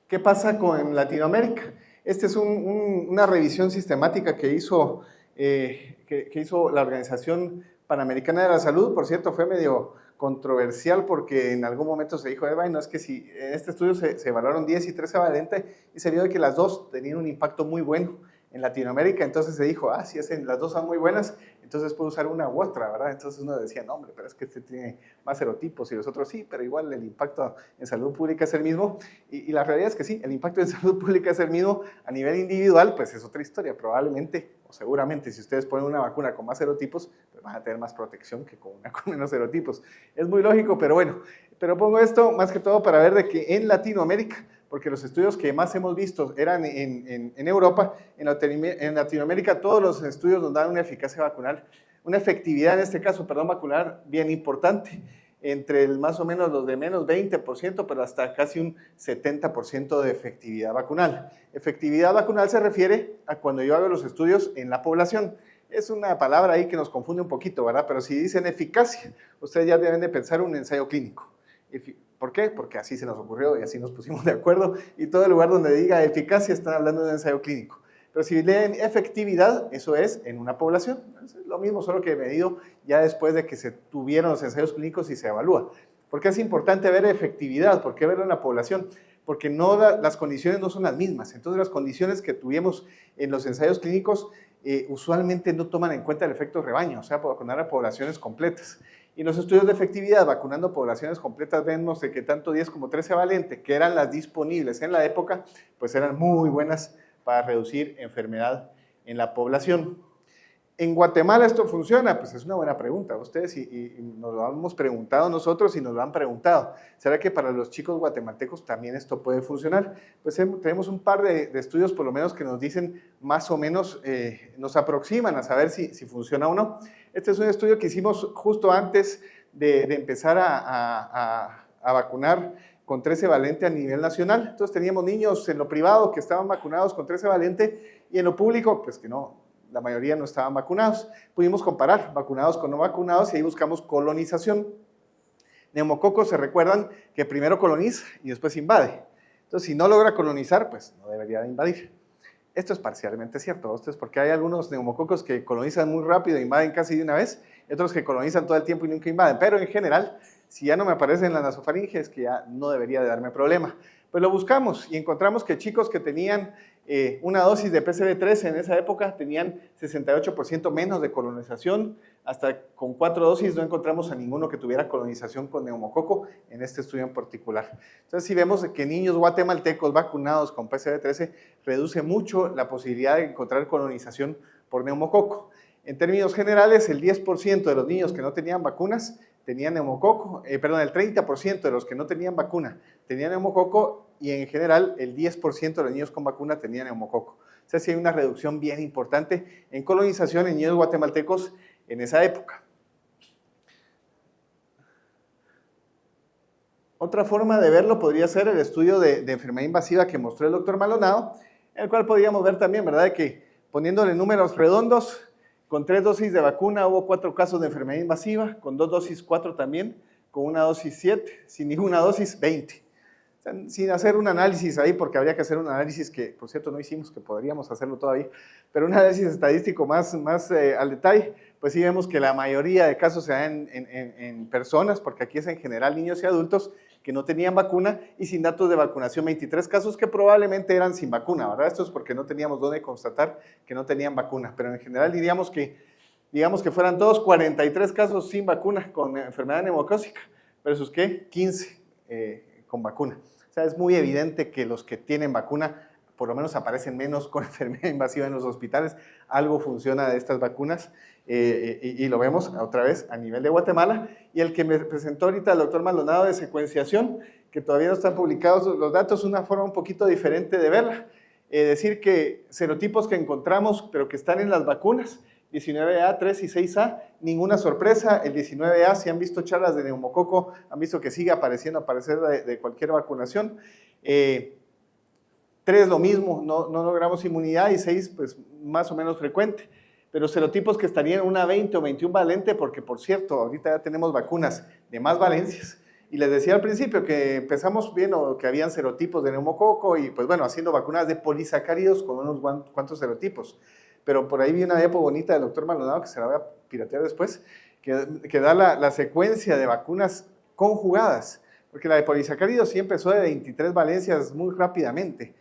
¿Qué pasa con Latinoamérica? Esta es una revisión sistemática que hizo la Organización Panamericana de la Salud. Por cierto, fue medio controversial porque en algún momento se dijo, no, es que si en este estudio se evaluaron 10 y 13 valentes y se vio que las dos tenían un impacto muy bueno en Latinoamérica, entonces se dijo, si las dos son muy buenas, entonces puedo usar una u otra, ¿verdad? Entonces uno decía, no, hombre, pero es que este tiene más serotipos y los otros sí, pero igual el impacto en salud pública es el mismo. Y la realidad es que sí, el impacto en salud pública es el mismo. A nivel individual, pues es otra historia. Probablemente, o seguramente, si ustedes ponen una vacuna con más serotipos, pues van a tener más protección que con una con menos serotipos. Es muy lógico, pero bueno. Pero pongo esto más que todo para ver de que en Latinoamérica, porque los estudios que más hemos visto eran en Europa, en Latinoamérica todos los estudios nos dan una eficacia vacunal, una efectividad en este caso, vacunal bien importante, entre más o menos los de menos 20%, pero hasta casi un 70% de efectividad vacunal. Efectividad vacunal se refiere a cuando yo hago los estudios en la población. Es una palabra ahí que nos confunde un poquito, ¿verdad? Pero si dicen eficacia, ustedes ya deben de pensar un ensayo clínico. ¿Por qué? Porque así se nos ocurrió y así nos pusimos de acuerdo y todo el lugar donde diga eficacia están hablando de un ensayo clínico. Pero si leen efectividad, eso es en una población. Es lo mismo, solo que medido ya después de que se tuvieron los ensayos clínicos y se evalúa. ¿Por qué es importante ver efectividad? ¿Por qué verlo en la población? Porque las condiciones no son las mismas. Entonces las condiciones que tuvimos en los ensayos clínicos usualmente no toman en cuenta el efecto rebaño, o sea, vacunar a poblaciones completas. Y los estudios de efectividad, vacunando poblaciones completas, vemos de que tanto 10 como 13 valente, que eran las disponibles en la época, pues eran muy buenas para reducir enfermedad en la población. ¿En Guatemala esto funciona? Pues es una buena pregunta. Ustedes y nos lo hemos preguntado nosotros y nos lo han preguntado. ¿Será que para los chicos guatemaltecos también esto puede funcionar? Pues tenemos un par de estudios por lo menos que nos dicen más o menos, nos aproximan a saber si funciona o no. Este es un estudio que hicimos justo antes de empezar a vacunar con 13 valente a nivel nacional. Entonces teníamos niños en lo privado que estaban vacunados con 13 valente y en lo público, pues que no, la mayoría no estaban vacunados. Pudimos comparar vacunados con no vacunados y ahí buscamos colonización. Neumococos, se recuerdan que primero coloniza y después invade. Entonces, si no logra colonizar, pues no debería de invadir. Esto es parcialmente cierto, ustedes, porque hay algunos neumococos que colonizan muy rápido e invaden casi de una vez, y otros que colonizan todo el tiempo y nunca invaden. Pero en general, si ya no me aparece en la nasofaringe, es que ya no debería de darme problema. Pues lo buscamos y encontramos que chicos que tenían una dosis de PCV13 en esa época tenían 68% menos de colonización. Hasta con 4 dosis no encontramos a ninguno que tuviera colonización con neumococo en este estudio en particular. Entonces, si vemos que niños guatemaltecos vacunados con PCV13 reduce mucho la posibilidad de encontrar colonización por neumococo. En términos generales, el 10% de los niños que no tenían vacunas tenían neumococo, el 30% de los que no tenían vacuna tenían neumococo y en general el 10% de los niños con vacuna tenían neumococo. O sea, sí hay una reducción bien importante en colonización en niños guatemaltecos en esa época. Otra forma de verlo podría ser el estudio de enfermedad invasiva que mostró el doctor Maldonado, en el cual podríamos ver también, ¿verdad?, de que poniéndole números redondos, con 3 dosis de vacuna hubo 4 casos de enfermedad invasiva, con 2 dosis 4 también, con una dosis 7, sin ninguna dosis 20. O sea, sin hacer un análisis ahí, porque habría que hacer un análisis que, por cierto, no hicimos, que podríamos hacerlo todavía, pero un análisis estadístico más al detalle, pues sí vemos que la mayoría de casos se dan en personas, porque aquí es en general niños y adultos que no tenían vacuna y sin datos de vacunación, 23 casos que probablemente eran sin vacuna, ¿verdad? Esto es porque no teníamos dónde constatar que no tenían vacuna, pero en general digamos que fueran todos 43 casos sin vacuna con enfermedad neumocócica, versus ¿qué? 15 con vacuna. O sea, es muy evidente que los que tienen vacuna por lo menos aparecen menos con enfermedad invasiva en los hospitales. Algo funciona de estas vacunas y lo vemos otra vez a nivel de Guatemala. Y el que me presentó ahorita el doctor Maldonado de secuenciación, que todavía no están publicados los datos, una forma un poquito diferente de verla. Decir que serotipos que encontramos, pero que están en las vacunas, 19A, 3 y 6A, ninguna sorpresa. El 19A, si han visto charlas de neumococo, han visto que sigue aparecer de cualquier vacunación. 3 lo mismo, no logramos inmunidad, y 6 pues más o menos frecuente. Pero serotipos que estarían una 20 o 21 valente, porque por cierto, ahorita ya tenemos vacunas de más valencias. Y les decía al principio que empezamos viendo que habían serotipos de neumococo y pues bueno, haciendo vacunas de polisacáridos con unos cuantos serotipos. Pero por ahí vi una diapo bonita del doctor Maldonado, que se la voy a piratear después, que da la secuencia de vacunas conjugadas. Porque la de polisacáridos sí empezó de 23 valencias muy rápidamente.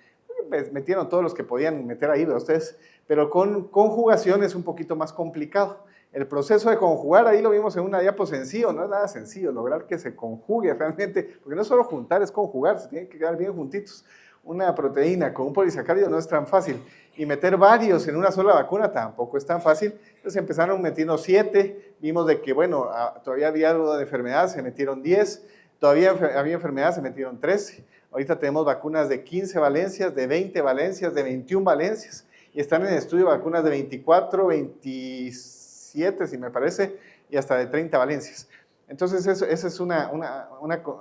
pues, metieron todos los que podían meter ahí, ¿verdad? Ustedes, pero con conjugación es un poquito más complicado. El proceso de conjugar, ahí lo vimos en una diapo sencillo, no es nada sencillo lograr que se conjugue realmente, porque no es solo juntar, es conjugar, se tienen que quedar bien juntitos. Una proteína con un polisacárido no es tan fácil, y meter varios en una sola vacuna tampoco es tan fácil. Entonces empezaron metiendo 7, vimos de que, bueno, todavía había algo de enfermedad, se metieron 10, todavía había enfermedad, se metieron 13. Ahorita tenemos vacunas de 15 valencias, de 20 valencias, de 21 valencias, y están en estudio vacunas de 24, 27, si me parece, y hasta de 30 valencias. Entonces eso es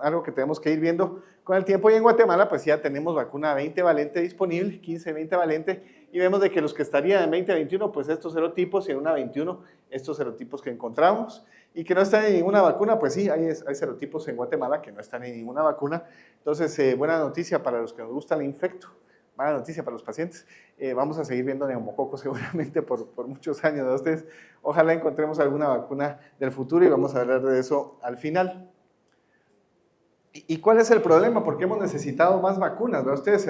algo que tenemos que ir viendo con el tiempo, y en Guatemala pues ya tenemos vacuna 20 valente disponible, 15, 20 valente, y vemos de que los que estarían en 20 a 21, pues estos serotipos, y en una 21, estos serotipos que encontramos, y que no están en ninguna vacuna, pues sí, hay serotipos en Guatemala que no están en ninguna vacuna. Entonces, buena noticia para los que nos gusta el infecto, mala noticia para los pacientes. Vamos a seguir viendo neumococos seguramente por muchos años de ustedes. Ojalá encontremos alguna vacuna del futuro y vamos a hablar de eso al final. ¿Y cuál es el problema? ¿Por qué hemos necesitado más vacunas? ¿Verdad? Ustedes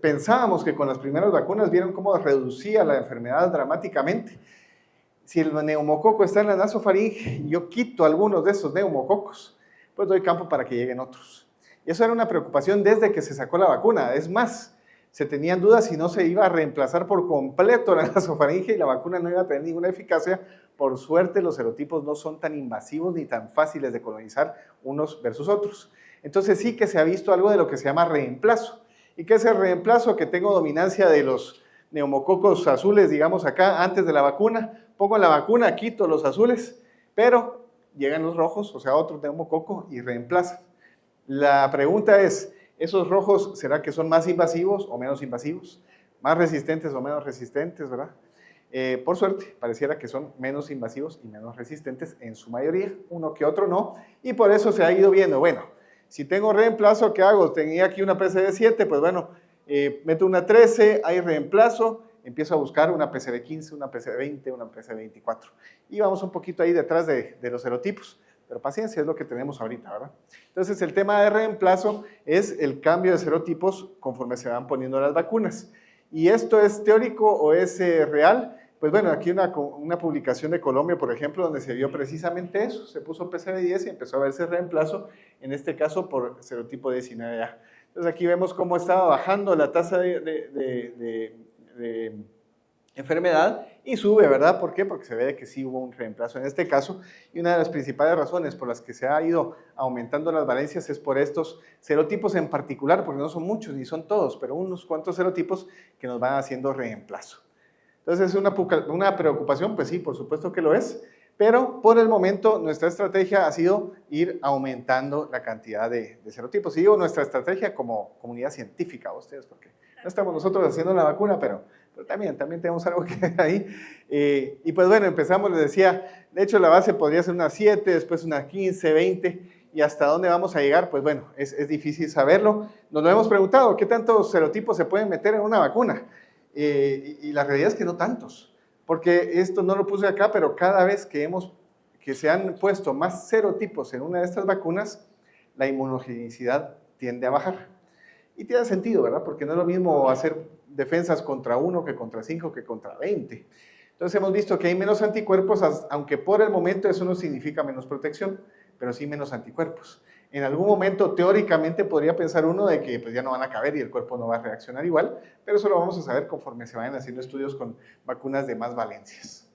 pensábamos que con las primeras vacunas vieron cómo reducía la enfermedad dramáticamente. Si el neumococo está en la nasofaringe y yo quito algunos de esos neumococos, pues doy campo para que lleguen otros. Y eso era una preocupación desde que se sacó la vacuna. Es más, se tenían dudas si no se iba a reemplazar por completo la nasofaringe y la vacuna no iba a tener ninguna eficacia. Por suerte, los serotipos no son tan invasivos ni tan fáciles de colonizar unos versus otros. Entonces sí que se ha visto algo de lo que se llama reemplazo. ¿Y qué es el reemplazo? Que tengo dominancia de los neumococos azules, digamos acá, antes de la vacuna. Pongo la vacuna, quito los azules, pero llegan los rojos, o sea, otro neumococo, y reemplazan. La pregunta es, ¿esos rojos será que son más invasivos o menos invasivos? ¿Más resistentes o menos resistentes, verdad? Por suerte, pareciera que son menos invasivos y menos resistentes en su mayoría, uno que otro no, y por eso se ha ido viendo, bueno, si tengo reemplazo, ¿qué hago? Tenía aquí una PCV7, pues bueno, meto una 13, hay reemplazo, empiezo a buscar una PCV15, una PCV20, una PCV24, y vamos un poquito ahí detrás de los serotipos. Pero paciencia, es lo que tenemos ahorita, ¿verdad? Entonces, el tema de reemplazo es el cambio de serotipos conforme se van poniendo las vacunas. ¿Y esto es teórico o es real? Pues bueno, aquí una publicación de Colombia, por ejemplo, donde se vio precisamente eso. Se puso PCV10 y empezó a verse reemplazo, en este caso por serotipo 19A. Entonces, aquí vemos cómo estaba bajando la tasa de enfermedad y sube, ¿verdad? ¿Por qué? Porque se ve que sí hubo un reemplazo en este caso, y una de las principales razones por las que se ha ido aumentando las valencias es por estos serotipos en particular, porque no son muchos ni son todos, pero unos cuantos serotipos que nos van haciendo reemplazo. Entonces, ¿es una preocupación? Pues sí, por supuesto que lo es, pero por el momento nuestra estrategia ha sido ir aumentando la cantidad de serotipos. Y digo nuestra estrategia como comunidad científica, ustedes, porque no estamos nosotros haciendo la vacuna, pero también tenemos algo que ver ahí. Y pues bueno, empezamos, les decía, de hecho la base podría ser una 7, después una 15, 20, y hasta dónde vamos a llegar, pues bueno, es difícil saberlo. Nos lo hemos preguntado, ¿qué tantos serotipos se pueden meter en una vacuna? Y la realidad es que no tantos, porque esto no lo puse acá, pero cada vez que se han puesto más serotipos en una de estas vacunas, la inmunogenicidad tiende a bajar. Y tiene sentido, ¿verdad? Porque no es lo mismo hacer defensas contra 1 que contra 5 que contra 20. Entonces hemos visto que hay menos anticuerpos, aunque por el momento eso no significa menos protección, pero sí menos anticuerpos. En algún momento, teóricamente, podría pensar uno de que pues, ya no van a caber y el cuerpo no va a reaccionar igual, pero eso lo vamos a saber conforme se vayan haciendo estudios con vacunas de más valencias.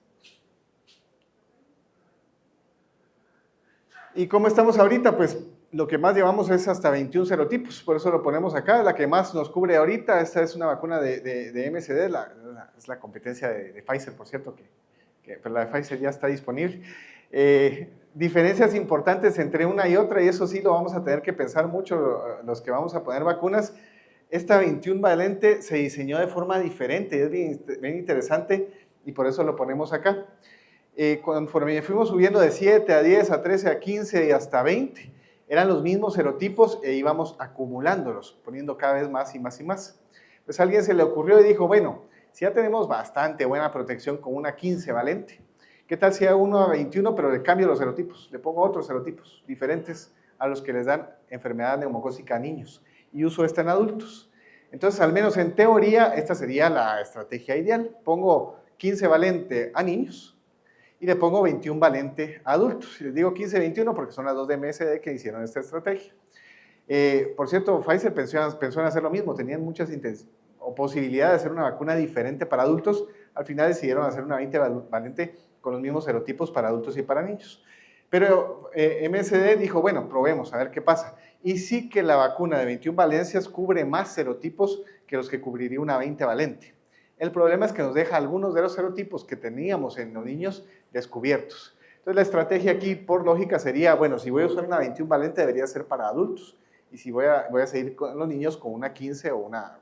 ¿Y cómo estamos ahorita? Pues lo que más llevamos es hasta 21 serotipos, por eso lo ponemos acá, la que más nos cubre ahorita. Esta es una vacuna de MSD, es la competencia de Pfizer, por cierto, pero la de Pfizer ya está disponible. Diferencias importantes entre una y otra, y eso sí lo vamos a tener que pensar mucho los que vamos a poner vacunas. Esta 21 valente se diseñó de forma diferente, es bien interesante, y por eso lo ponemos acá. Conforme fuimos subiendo de 7 a 10, a 13, a 15 y hasta 20, eran los mismos serotipos e íbamos acumulándolos, poniendo cada vez más y más y más. Pues a alguien se le ocurrió y dijo, bueno, si ya tenemos bastante buena protección con una 15 valente, ¿qué tal si hago uno a 21 pero le cambio los serotipos? Le pongo otros serotipos diferentes a los que les dan enfermedad neumocócica a niños y uso esta en adultos. Entonces, al menos en teoría, esta sería la estrategia ideal. Pongo 15 valente a niños y le pongo 21 valente a adultos. Y les digo 15-21 porque son las dos de MSD que hicieron esta estrategia. Por cierto, Pfizer pensó en hacer lo mismo. Tenían muchas posibilidades de hacer una vacuna diferente para adultos. Al final decidieron hacer una 20 valente con los mismos serotipos para adultos y para niños. Pero MSD dijo, bueno, probemos a ver qué pasa. Y sí que la vacuna de 21 valencias cubre más serotipos que los que cubriría una 20 valente. El problema es que nos deja algunos de los serotipos que teníamos en los niños descubiertos. Entonces la estrategia aquí, por lógica, sería, bueno, si voy a usar una 21 valente debería ser para adultos. Y si voy a seguir con los niños con una 15 o una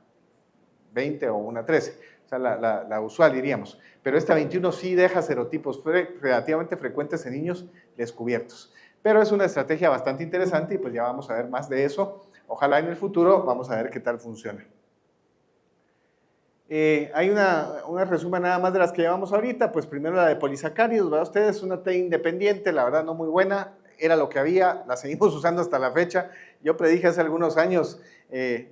20 o una 13. O sea, la usual diríamos. Pero esta 21 sí deja serotipos relativamente frecuentes en niños descubiertos. Pero es una estrategia bastante interesante y pues ya vamos a ver más de eso. Ojalá en el futuro vamos a ver qué tal funciona. Hay una resumen nada más de las que llevamos ahorita. Pues primero la de polisacáridos, ¿verdad? Ustedes, una T independiente, la verdad no muy buena. Era lo que había, la seguimos usando hasta la fecha. Yo predije hace algunos años,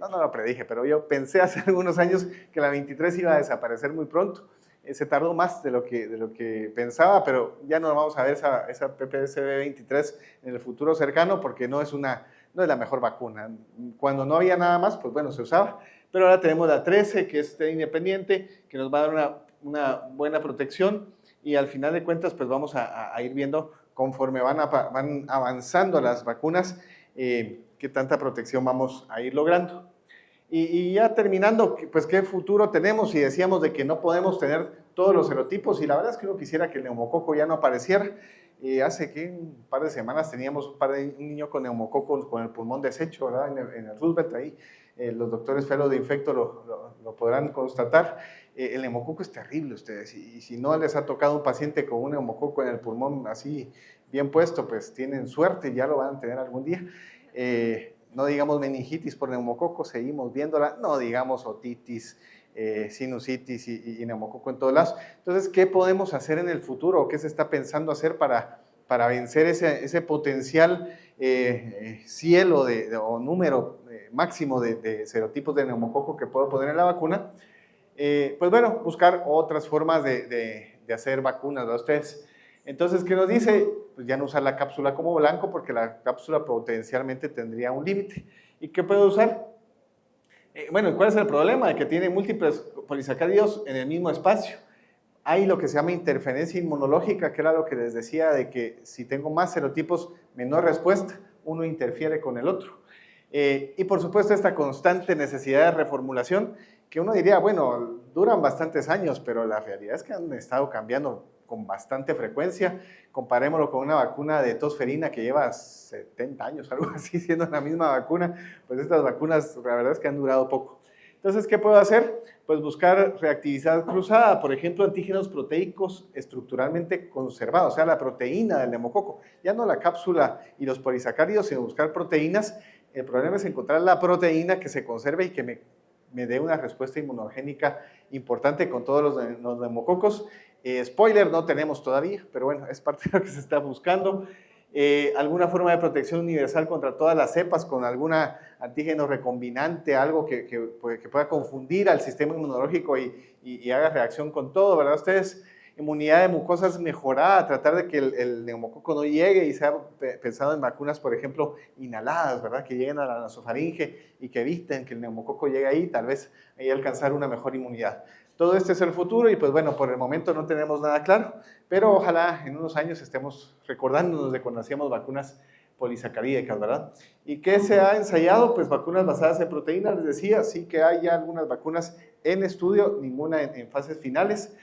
no lo predije, pero yo pensé hace algunos años que la 23 iba a desaparecer muy pronto. Se tardó más de lo que pensaba, pero ya no vamos a ver esa PPSB23 en el futuro cercano porque no es la mejor vacuna. Cuando no había nada más, pues bueno, se usaba. Pero ahora tenemos la 13, que es independiente, que nos va a dar una buena protección y al final de cuentas, pues vamos a ir viendo conforme van avanzando las vacunas, qué tanta protección vamos a ir logrando. Y ya terminando, pues qué futuro tenemos, y decíamos de que no podemos tener todos los serotipos, y la verdad es que uno quisiera que el neumococo ya no apareciera. Hace un par de semanas teníamos un niño con neumococo con el pulmón deshecho, ¿verdad? En el Roosevelt, ahí los doctores fellow de infecto lo podrán constatar. El neumococo es terrible, ustedes, y si no les ha tocado un paciente con un neumococo en el pulmón así bien puesto, pues tienen suerte, ya lo van a tener algún día. No digamos meningitis por neumococo, seguimos viéndola, no digamos otitis, sinusitis y neumococo en todos lados. Entonces, ¿qué podemos hacer en el futuro? ¿Qué se está pensando hacer para vencer ese potencial cielo o número máximo de serotipos de neumococo que puedo poner en la vacuna? Pues bueno, buscar otras formas de hacer vacunas de ustedes. Entonces, ¿qué nos dice? Pues ya no usar la cápsula como blanco porque la cápsula potencialmente tendría un límite. ¿Y qué puedo usar? Bueno, ¿cuál es el problema? De que tiene múltiples polisacáridos en el mismo espacio. Hay lo que se llama interferencia inmunológica, que era lo que les decía, de que si tengo más serotipos, menor respuesta, uno interfiere con el otro. Y por supuesto esta constante necesidad de reformulación, que uno diría, bueno, duran bastantes años, pero la realidad es que han estado cambiando con bastante frecuencia. Comparémoslo con una vacuna de tosferina que lleva 70 años, algo así, siendo la misma vacuna. Pues estas vacunas, la verdad es que han durado poco. Entonces, ¿qué puedo hacer? Pues buscar reactividad cruzada, por ejemplo, antígenos proteicos estructuralmente conservados, o sea, la proteína del neumococo. Ya no la cápsula y los polisacáridos, sino buscar proteínas. El problema es encontrar la proteína que se conserve y que me dé una respuesta inmunogénica importante con todos los neumococos. Spoiler, no tenemos todavía, pero bueno, es parte de lo que se está buscando. Alguna forma de protección universal contra todas las cepas con algún antígeno recombinante, algo que pueda confundir al sistema inmunológico y haga reacción con todo, ¿verdad? Ustedes, inmunidad de mucosas mejorada, tratar de que el neumococo no llegue y sea pensado en vacunas, por ejemplo, inhaladas, ¿verdad? Que lleguen a la nasofaringe y que eviten que el neumococo llegue ahí, tal vez ahí alcanzar una mejor inmunidad. Todo este es el futuro y pues bueno, por el momento no tenemos nada claro, pero ojalá en unos años estemos recordándonos de cuando hacíamos vacunas polisacarídicas, ¿verdad? ¿Y qué se ha ensayado? Pues vacunas basadas en proteínas, les decía, sí que hay ya algunas vacunas en estudio, ninguna en fases finales.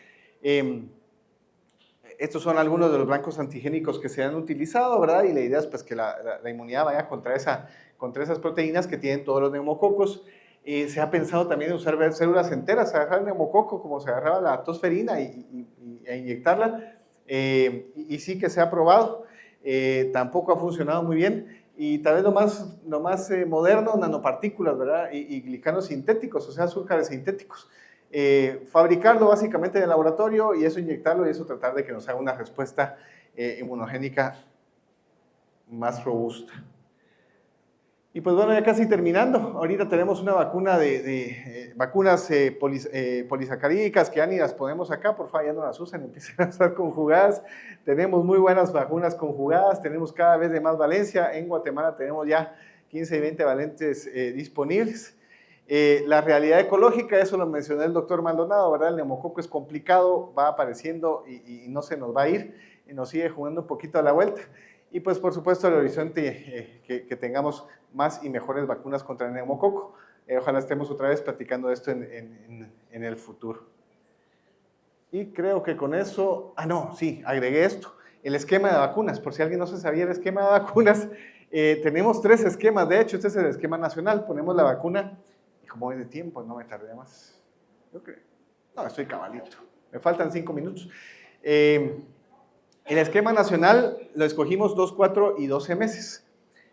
Estos son algunos de los blancos antigénicos que se han utilizado, ¿verdad? Y la idea es pues que la inmunidad vaya contra esas proteínas que tienen todos los neumococos. Se ha pensado también en usar células enteras, agarrar el neumococo como se agarraba la tosferina e inyectarla, y sí que se ha probado. Tampoco ha funcionado muy bien, y tal vez lo más moderno, nanopartículas, ¿verdad? Y glicanos sintéticos, o sea, azúcares sintéticos. Fabricarlo básicamente en el laboratorio y eso inyectarlo y eso tratar de que nos haga una respuesta inmunogénica más robusta. Y pues bueno, ya casi terminando. Ahorita tenemos una vacuna vacunas polisacarídicas que ya ni las ponemos acá, por favor, ya no las usan, empiezan a estar conjugadas. Tenemos muy buenas vacunas conjugadas, tenemos cada vez de más valencia. En Guatemala tenemos ya 15 y 20 valentes disponibles. La realidad ecológica, eso lo mencionó el doctor Maldonado, ¿verdad? El neumococo es complicado, va apareciendo y no se nos va a ir y nos sigue jugando un poquito a la vuelta. Y pues por supuesto el horizonte que tengamos más y mejores vacunas contra el neumococo. Ojalá estemos otra vez platicando de esto en el futuro. Y creo que con eso, agregué esto, el esquema de vacunas, por si alguien no se sabía el esquema de vacunas, tenemos 3 esquemas, de hecho este es el esquema nacional, ponemos la vacuna, y como voy de tiempo, no me tardé más, yo creo, no, estoy cabalito, me faltan 5 minutos. El esquema nacional lo escogimos 2, 4 y 12 meses.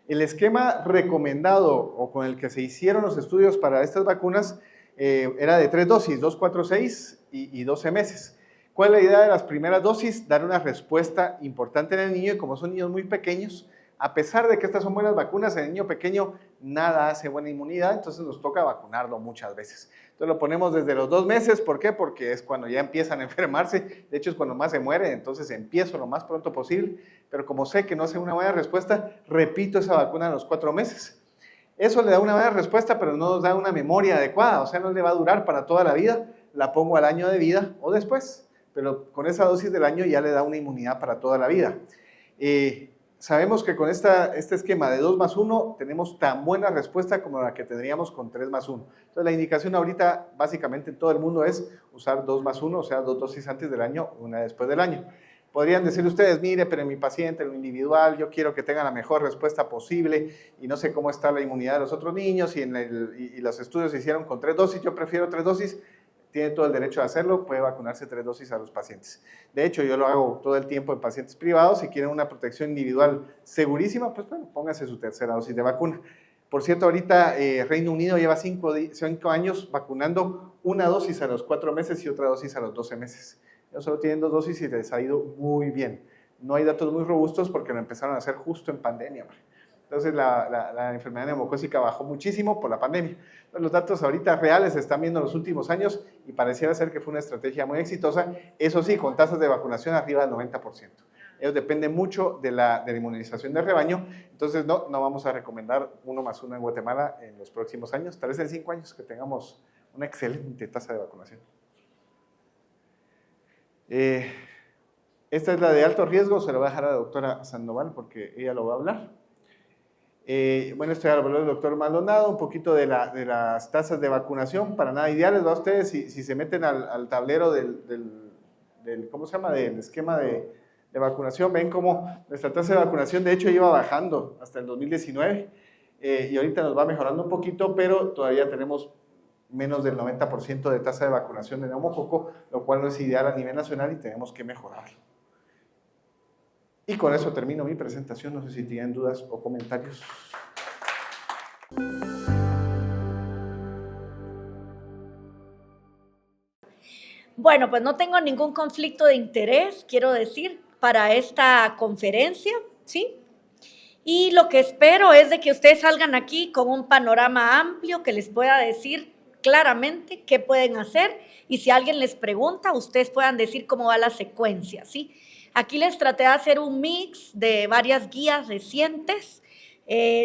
El esquema recomendado o con el que se hicieron los estudios para estas vacunas era de 3 dosis, 2, 4, 6 y 12 meses. ¿Cuál es la idea de las primeras dosis? Dar una respuesta importante en el niño y como son niños muy pequeños, a pesar de que estas son buenas vacunas, en el niño pequeño nada hace buena inmunidad, entonces nos toca vacunarlo muchas veces. Entonces lo ponemos desde los 2 meses, ¿por qué? Porque es cuando ya empiezan a enfermarse, de hecho es cuando más se mueren, entonces empiezo lo más pronto posible, pero como sé que no hace una buena respuesta, repito esa vacuna a los 4 meses. Eso le da una buena respuesta, pero no nos da una memoria adecuada, o sea, no le va a durar para toda la vida, la pongo al año de vida o después, pero con esa dosis del año ya le da una inmunidad para toda la vida. Sabemos que con este esquema de 2 más 1 tenemos tan buena respuesta como la que tendríamos con 3 más 1. Entonces la indicación ahorita básicamente en todo el mundo es usar 2 más 1, o sea, 2 dosis antes del año, una después del año. Podrían decir ustedes, mire, pero en mi paciente, en lo individual, yo quiero que tenga la mejor respuesta posible y no sé cómo está la inmunidad de los otros niños y los estudios se hicieron con 3 dosis, yo prefiero 3 dosis. Tiene todo el derecho de hacerlo, puede vacunarse 3 dosis a los pacientes. De hecho, yo lo hago todo el tiempo en pacientes privados. Si quieren una protección individual segurísima, pues bueno, póngase su 3ª dosis de vacuna. Por cierto, ahorita Reino Unido lleva 5 años vacunando 1 dosis a los 4 meses y otra dosis a los 12 meses. Ellos solo tienen 2 dosis y les ha ido muy bien. No hay datos muy robustos porque lo empezaron a hacer justo en pandemia. Entonces la enfermedad neumocócica bajó muchísimo por la pandemia. Entonces, los datos ahorita reales se están viendo en los últimos años y pareciera ser que fue una estrategia muy exitosa, eso sí, con tasas de vacunación arriba del 90%. Ellos dependen mucho de la inmunización de rebaño, entonces no vamos a recomendar 1 más 1 en Guatemala en los próximos años, tal vez en 5 años que tengamos una excelente tasa de vacunación. Esta es la de alto riesgo, se la voy a dejar a la doctora Sandoval porque ella lo va a hablar. Bueno, esto ya lo habló el doctor Maldonado, un poquito de las tasas de vacunación, para nada ideales, ¿va? Ustedes si se meten al tablero ¿cómo se llama?, del esquema de vacunación, ven cómo nuestra tasa de vacunación de hecho iba bajando hasta el 2019 y ahorita nos va mejorando un poquito, pero todavía tenemos menos del 90% de tasa de vacunación de neumococo, lo cual no es ideal a nivel nacional y tenemos que mejorarlo. Y con eso termino mi presentación, no sé si tienen dudas o comentarios. Bueno, pues no tengo ningún conflicto de interés, quiero decir, para esta conferencia, ¿sí? Y lo que espero es de que ustedes salgan aquí con un panorama amplio que les pueda decir claramente qué pueden hacer y si alguien les pregunta, ustedes puedan decir cómo va la secuencia, ¿sí? Aquí les traté de hacer un mix de varias guías recientes.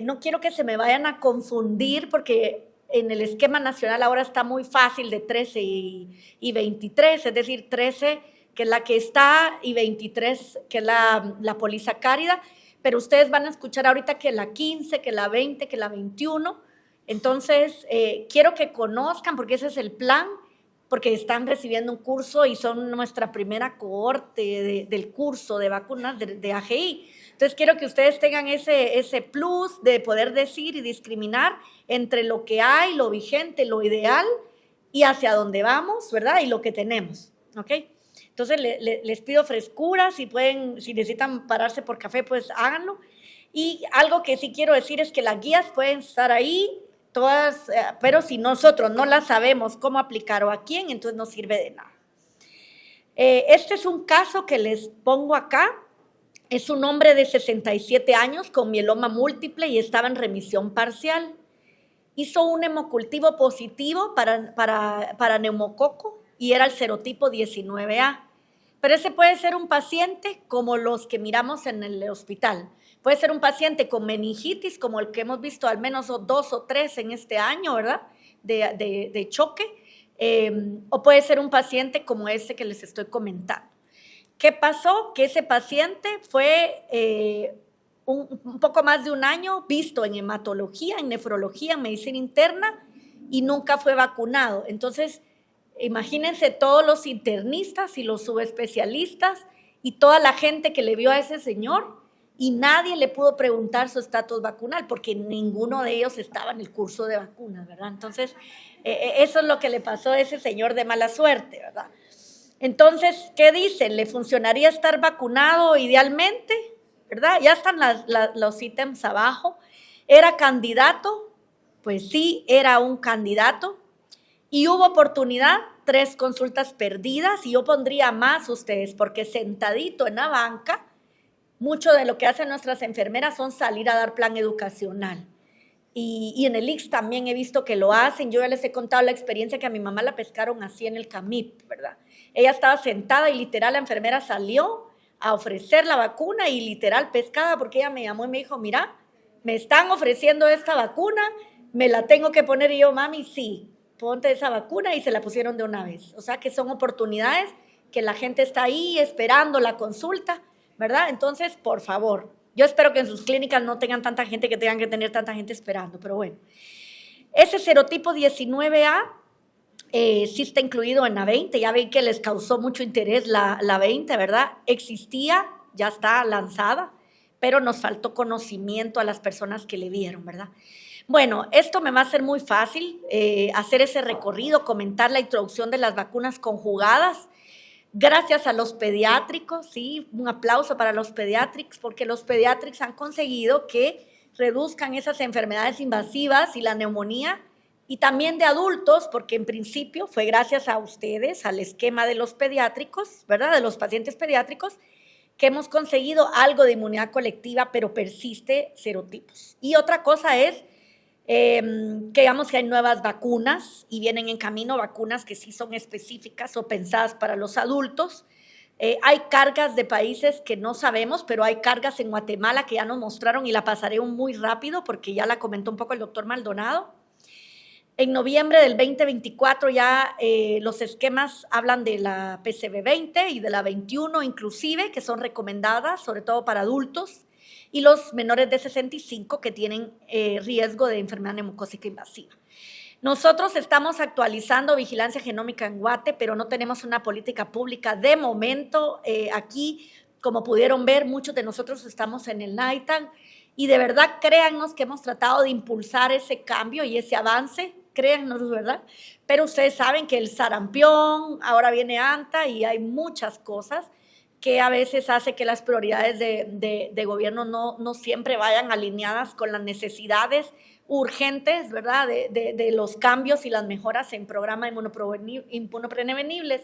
No quiero que se me vayan a confundir porque en el esquema nacional ahora está muy fácil de 13 y 23, es decir, 13 que es la que está y 23 que es la polisacárida, pero ustedes van a escuchar ahorita que la 15, que la 20, que la 21. Entonces, quiero que conozcan porque ese es el plan, porque están recibiendo un curso y son nuestra primera cohorte del curso de vacunas de AGI. Entonces, quiero que ustedes tengan ese plus de poder decir y discriminar entre lo que hay, lo vigente, lo ideal y hacia dónde vamos, ¿verdad? Y lo que tenemos, ¿ok? Entonces, les pido frescura, si necesitan pararse por café, pues háganlo. Y algo que sí quiero decir es que las guías pueden estar ahí, todas, pero si nosotros no las sabemos cómo aplicar o a quién, entonces no sirve de nada. Este es un caso que les pongo acá. Es un hombre de 67 años con mieloma múltiple y estaba en remisión parcial. Hizo un hemocultivo positivo para neumococo y era el serotipo 19A. Pero ese puede ser un paciente como los que miramos en el hospital. Puede ser un paciente con meningitis, como el que hemos visto al menos 2 o 3 en este año, ¿verdad? De choque. O puede ser un paciente como este que les estoy comentando. ¿Qué pasó? Que ese paciente fue un poco más de un año visto en hematología, en nefrología, en medicina interna y nunca fue vacunado. Entonces, imagínense todos los internistas y los subespecialistas y toda la gente que le vio a ese señor y nadie le pudo preguntar su estatus vacunal porque ninguno de ellos estaba en el curso de vacunas, ¿verdad? Entonces, eso es lo que le pasó a ese señor de mala suerte, ¿verdad? Entonces, ¿qué dicen? ¿Le funcionaría estar vacunado idealmente? ¿Verdad? Ya están los ítems abajo. ¿Era candidato? Pues sí, era un candidato. Y hubo oportunidad, 3 consultas perdidas, y yo pondría más ustedes, porque sentadito en la banca, mucho de lo que hacen nuestras enfermeras son salir a dar plan educacional. Y en el ICS también he visto que lo hacen. Yo ya les he contado la experiencia que a mi mamá la pescaron así en el CAMIP, ¿verdad? Ella estaba sentada y literal la enfermera salió a ofrecer la vacuna y literal pescada porque ella me llamó y me dijo, mira, me están ofreciendo esta vacuna, me la tengo que poner y yo, mami, sí, ponte esa vacuna y se la pusieron de una vez. O sea que son oportunidades que la gente está ahí esperando la consulta, ¿verdad? Entonces, por favor, yo espero que en sus clínicas no tengan tanta gente que tengan que tener tanta gente esperando, pero bueno. Ese serotipo 19A sí está incluido en la 20, ya ven que les causó mucho interés la 20, ¿verdad? Existía, ya está lanzada, pero nos faltó conocimiento a las personas que le vieron, ¿verdad? Bueno, esto me va a ser muy fácil, hacer ese recorrido, comentar la introducción de las vacunas conjugadas, gracias a los pediátricos, sí, un aplauso para los pediátricos, porque los pediátricos han conseguido que reduzcan esas enfermedades invasivas y la neumonía, y también de adultos, porque en principio fue gracias a ustedes, al esquema de los pediátricos, ¿verdad?, de los pacientes pediátricos, que hemos conseguido algo de inmunidad colectiva, pero persiste serotipos. Y otra cosa es que digamos que hay nuevas vacunas y vienen en camino vacunas que sí son específicas o pensadas para los adultos. Hay cargas de países que no sabemos, pero hay cargas en Guatemala que ya nos mostraron y la pasaré muy rápido porque ya la comentó un poco el doctor Maldonado. En noviembre del 2024 ya los esquemas hablan de la PCV20 y de la 21 inclusive, que son recomendadas sobre todo para adultos, y los menores de 65 que tienen riesgo de enfermedad neumocócica invasiva. Nosotros estamos actualizando vigilancia genómica en Guate, pero no tenemos una política pública de momento. Aquí, como pudieron ver, muchos de nosotros estamos en el NITAG y de verdad créannos que hemos tratado de impulsar ese cambio y ese avance, créannos, ¿verdad? Pero ustedes saben que el sarampión, ahora viene ANTA y hay muchas cosas que a veces hace que las prioridades de gobierno no siempre vayan alineadas con las necesidades urgentes, ¿verdad?, de los cambios y las mejoras en programas inmunoprevenibles.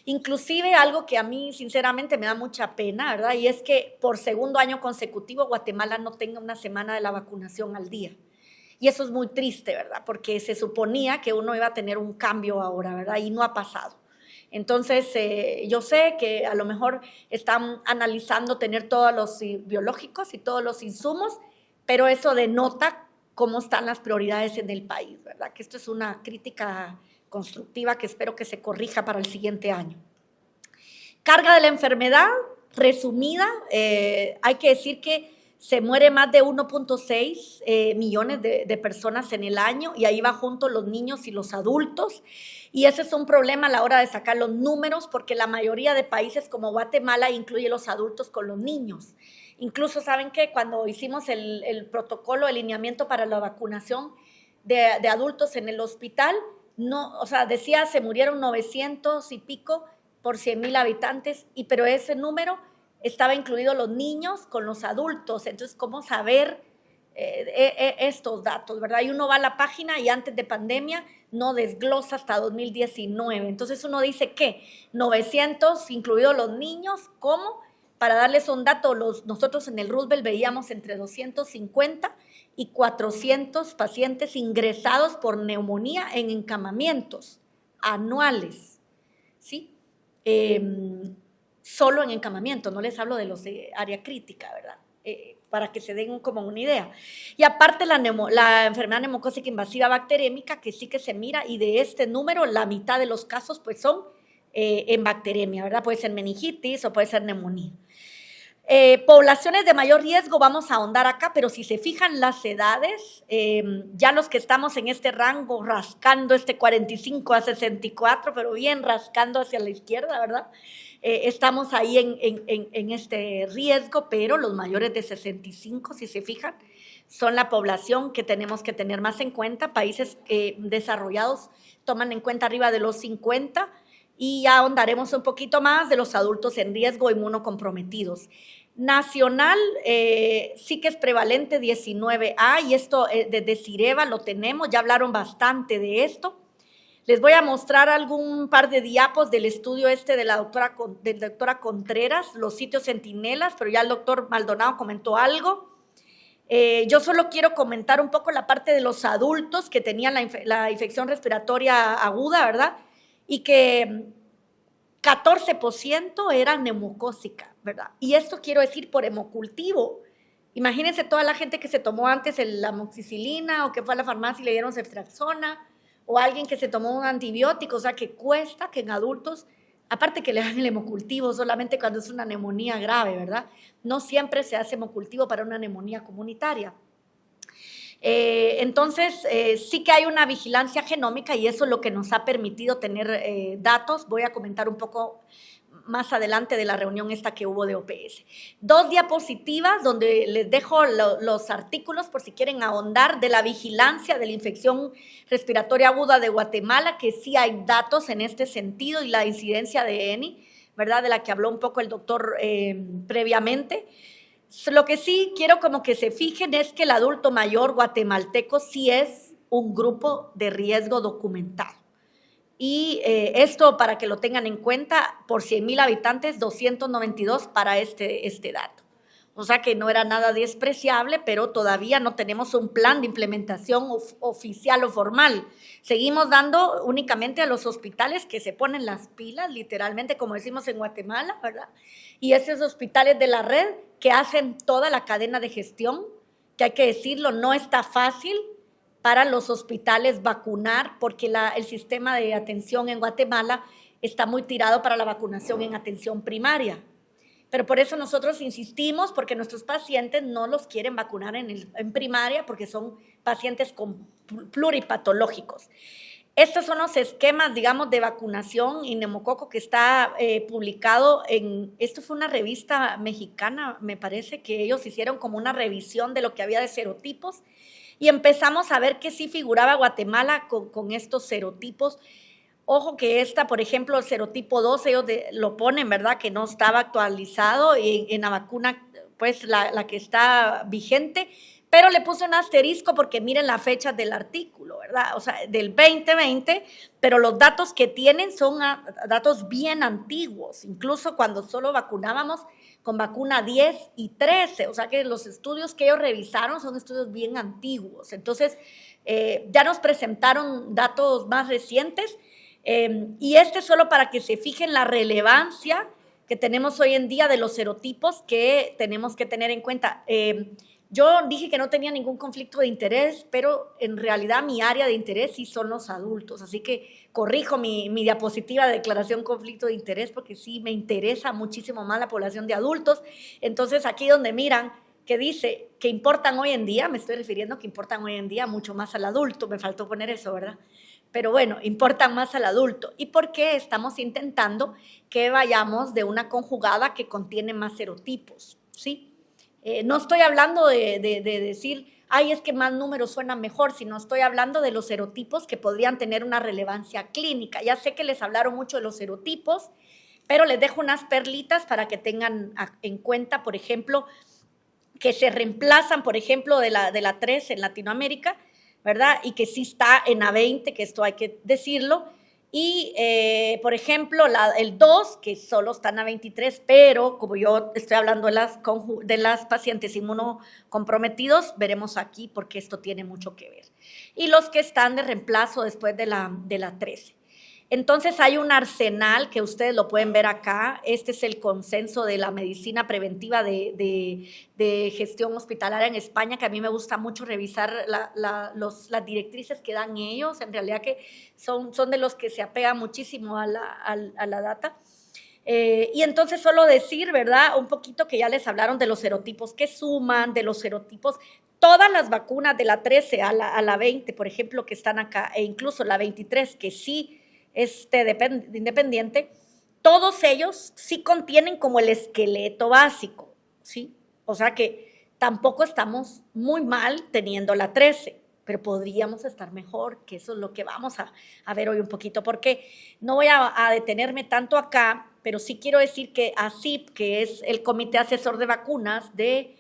Inclusive algo que a mí sinceramente me da mucha pena, ¿verdad?, y es que por segundo año consecutivo Guatemala no tenga una semana de la vacunación al día. Y eso es muy triste, ¿verdad?, porque se suponía que uno iba a tener un cambio ahora, ¿verdad?, y no ha pasado. Entonces, yo sé que a lo mejor están analizando tener todos los biológicos y todos los insumos, pero eso denota cómo están las prioridades en el país, ¿verdad? Que esto es una crítica constructiva que espero que se corrija para el siguiente año. Carga de la enfermedad, resumida, hay que decir que se muere más de 1.6 millones de personas en el año y ahí va junto los niños y los adultos. Y ese es un problema a la hora de sacar los números porque la mayoría de países como Guatemala incluye los adultos con los niños. Incluso, ¿saben qué? Cuando hicimos el protocolo de alineamiento para la vacunación de adultos en el hospital, no, o sea, decía se murieron 900 y pico por 100,000 habitantes, pero ese número estaba incluido los niños con los adultos. Entonces, ¿cómo saber estos datos, verdad? Y uno va a la página y antes de pandemia no desglosa hasta 2019. Entonces uno dice, ¿qué? 900, incluidos los niños, ¿cómo? Para darles un dato, nosotros en el Roosevelt veíamos entre 250 y 400 pacientes ingresados por neumonía en encamamientos anuales, ¿sí? Solo en encamamiento, no les hablo de los de área crítica, ¿verdad? Para que se den como una idea. Y aparte la enfermedad neumocócica invasiva bacterémica, que sí que se mira, y de este número, la mitad de los casos pues son en bacteremia, ¿verdad? Puede ser meningitis o puede ser neumonía. Poblaciones de mayor riesgo, vamos a ahondar acá, pero si se fijan las edades, ya los que estamos en este rango, rascando este 45 a 64, pero bien rascando hacia la izquierda, ¿verdad? Estamos ahí en este riesgo, pero los mayores de 65, si se fijan, son la población que tenemos que tener más en cuenta. Países desarrollados toman en cuenta arriba de los 50, y ya ahondaremos un poquito más de los adultos en riesgo inmunocomprometidos. Nacional, sí que es prevalente 19A, y esto desde Cireva lo tenemos, ya hablaron bastante de esto. Les voy a mostrar algún par de diapos del estudio de la doctora Contreras, los sitios centinelas, pero ya el doctor Maldonado comentó algo. Yo solo quiero comentar un poco la parte de los adultos que tenían la infección respiratoria aguda, ¿verdad? Y que 14% eran neumocócica, ¿verdad? Y esto quiero decir por hemocultivo. Imagínense toda la gente que se tomó antes la amoxicilina o que fue a la farmacia y le dieron ceftriaxona, o alguien que se tomó un antibiótico, o sea, que cuesta que en adultos, aparte que le hagan el hemocultivo solamente cuando es una neumonía grave, ¿verdad? No siempre se hace hemocultivo para una neumonía comunitaria. Entonces, sí que hay una vigilancia genómica y eso es lo que nos ha permitido tener datos. Voy a comentar un poco más adelante de la reunión esta que hubo de OPS. 2 diapositivas donde les dejo los artículos por si quieren ahondar de la vigilancia de la infección respiratoria aguda de Guatemala, que sí hay datos en este sentido, y la incidencia de ENI, ¿verdad? De la que habló un poco el doctor previamente. Lo que sí quiero como que se fijen es que el adulto mayor guatemalteco sí es un grupo de riesgo documentado. Y esto para que lo tengan en cuenta, por 100,000 habitantes, 292 para este dato. O sea que no era nada despreciable, pero todavía no tenemos un plan de implementación oficial o formal. Seguimos dando únicamente a los hospitales que se ponen las pilas, literalmente, como decimos en Guatemala, ¿verdad? Y esos hospitales de la red que hacen toda la cadena de gestión, que hay que decirlo, no está fácil para los hospitales vacunar, porque el sistema de atención en Guatemala está muy tirado para la vacunación en atención primaria. Pero por eso nosotros insistimos, porque nuestros pacientes no los quieren vacunar en primaria, porque son pacientes pluripatológicos. Estos son los esquemas, digamos, de vacunación y neumococo que está publicado esto fue una revista mexicana, me parece que ellos hicieron como una revisión de lo que había de serotipos, y empezamos a ver que sí figuraba Guatemala con estos serotipos. Ojo que por ejemplo, el serotipo 2, ellos lo ponen, ¿verdad? Que no estaba actualizado en la vacuna, pues la que está vigente, pero le puse un asterisco porque miren la fecha del artículo, ¿verdad? O sea, del 2020, pero los datos que tienen son datos bien antiguos, incluso cuando solo vacunábamos con vacuna 10 y 13, o sea que los estudios que ellos revisaron son estudios bien antiguos. Entonces, ya nos presentaron datos más recientes, y solo para que se fijen la relevancia que tenemos hoy en día de los serotipos que tenemos que tener en cuenta. Yo dije que no tenía ningún conflicto de interés, pero en realidad mi área de interés sí son los adultos, así que corrijo mi diapositiva de declaración conflicto de interés, porque sí me interesa muchísimo más la población de adultos. Entonces aquí donde miran que dice que importan hoy en día, me estoy refiriendo que importan hoy en día mucho más al adulto, me faltó poner eso, ¿verdad? Pero bueno, importan más al adulto. ¿Y por qué estamos intentando que vayamos de una conjugada que contiene más serotipos? ¿Sí? No estoy hablando de decir, ay, es que más números suenan mejor, sino estoy hablando de los serotipos que podrían tener una relevancia clínica. Ya sé que les hablaron mucho de los serotipos, pero les dejo unas perlitas para que tengan en cuenta, por ejemplo, que se reemplazan, por ejemplo, de la 3 en Latinoamérica, ¿verdad? Y que sí está en A20, que esto hay que decirlo, Y, por ejemplo, el 2, que solo están a 23, pero como yo estoy hablando de las pacientes inmunocomprometidos, veremos aquí porque esto tiene mucho que ver. Y los que están de reemplazo después de la 13. Entonces hay un arsenal que ustedes lo pueden ver acá. Este es el consenso de la medicina preventiva de gestión hospitalaria en España, que a mí me gusta mucho revisar las directrices que dan ellos, en realidad que son de los que se apegan muchísimo a la data. Y entonces solo decir, ¿verdad? Un poquito que ya les hablaron de los serotipos que suman, de los serotipos. Todas las vacunas de la 13 a la 20, por ejemplo, que están acá, e incluso la 23, que sí independiente, todos ellos sí contienen como el esqueleto básico, ¿sí? O sea que tampoco estamos muy mal teniendo la 13, pero podríamos estar mejor, que eso es lo que vamos a ver hoy un poquito, porque no voy a detenerme tanto acá, pero sí quiero decir que ACIP, que es el Comité Asesor de Vacunas de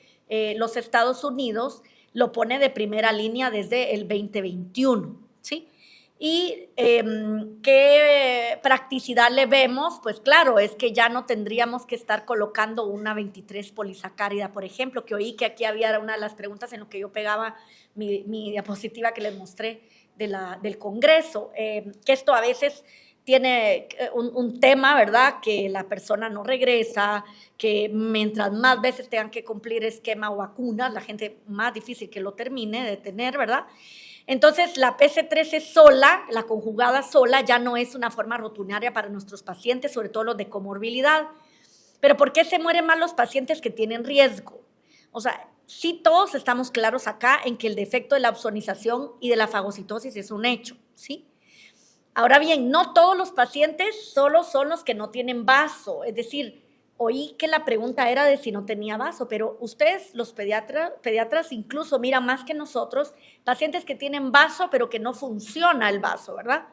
los Estados Unidos, lo pone de primera línea desde el 2021, ¿sí? ¿Y qué practicidad le vemos? Pues claro, es que ya no tendríamos que estar colocando una 23 polisacárida, por ejemplo, que oí que aquí había una de las preguntas en lo que yo pegaba mi diapositiva que les mostré del Congreso, que esto a veces tiene un tema, ¿verdad? Que la persona no regresa, que mientras más veces tengan que cumplir esquema o vacunas, la gente más difícil que lo termine de tener, ¿verdad? Entonces, la PC13 sola, la conjugada sola, ya no es una forma rutinaria para nuestros pacientes, sobre todo los de comorbilidad. Pero ¿por qué se mueren más los pacientes que tienen riesgo? O sea, sí todos estamos claros acá en que el defecto de la ozonización y de la fagocitosis es un hecho, ¿sí? Ahora bien, no todos los pacientes solo son los que no tienen vaso, es decir, oí que la pregunta era de si no tenía vaso, pero ustedes, los pediatras incluso miran más que nosotros pacientes que tienen vaso, pero que no funciona el vaso, ¿verdad?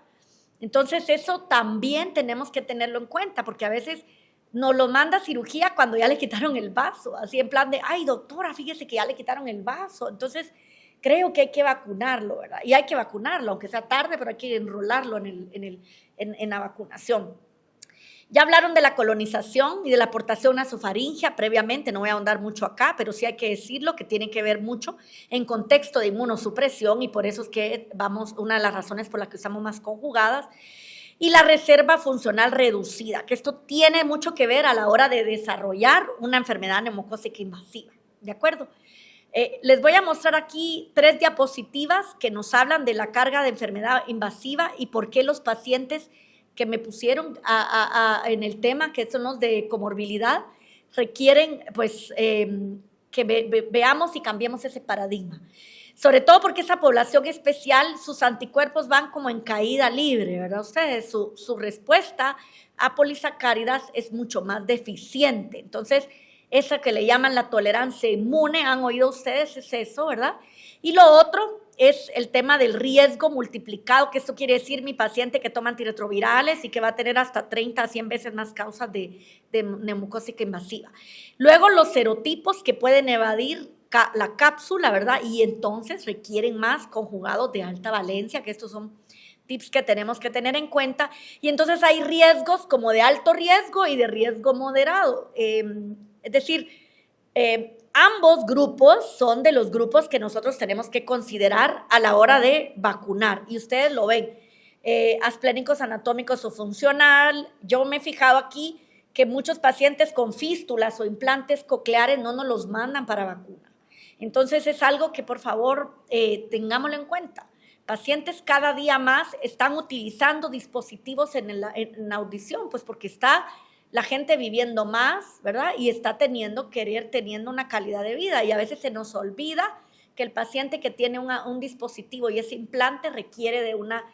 Entonces, eso también tenemos que tenerlo en cuenta, porque a veces nos lo manda a cirugía cuando ya le quitaron el vaso, así en plan de, ay, doctora, fíjese que ya le quitaron el vaso. Entonces, creo que hay que vacunarlo, ¿verdad? Y hay que vacunarlo, aunque sea tarde, pero hay que enrolarlo en la vacunación. Ya hablaron de la colonización y de la aportación nasofaringea previamente, no voy a ahondar mucho acá, pero sí hay que decirlo que tiene que ver mucho en contexto de inmunosupresión y por eso es que una de las razones por las que usamos más conjugadas. Y la reserva funcional reducida, que esto tiene mucho que ver a la hora de desarrollar una enfermedad neumocócica invasiva, ¿de acuerdo? Les voy a mostrar aquí 3 diapositivas que nos hablan de la carga de enfermedad invasiva y por qué los pacientes que me pusieron en el tema, que son los de comorbilidad, requieren pues que veamos y cambiemos ese paradigma. Sobre todo porque esa población especial, sus anticuerpos van como en caída libre, ¿verdad? Ustedes, su respuesta a polisacáridas es mucho más deficiente. Entonces, esa que le llaman la tolerancia inmune, han oído ustedes, es eso, ¿verdad? Y lo otro es el tema del riesgo multiplicado, que esto quiere decir mi paciente que toma antirretrovirales y que va a tener hasta 30 a 100 veces más causas de neumocócica invasiva. Luego los serotipos que pueden evadir la cápsula, ¿verdad? Y entonces requieren más conjugados de alta valencia, que estos son tips que tenemos que tener en cuenta. Y entonces hay riesgos como de alto riesgo y de riesgo moderado. Es decir, ambos grupos son de los grupos que nosotros tenemos que considerar a la hora de vacunar. Y ustedes lo ven, asplénicos anatómicos o funcional. Yo me he fijado aquí que muchos pacientes con fístulas o implantes cocleares no nos los mandan para vacuna. Entonces es algo que por favor tengámoslo en cuenta. Pacientes cada día más están utilizando dispositivos en la audición, pues porque está la gente viviendo más, ¿verdad? Y está teniendo una calidad de vida. Y a veces se nos olvida que el paciente que tiene un dispositivo y ese implante requiere de una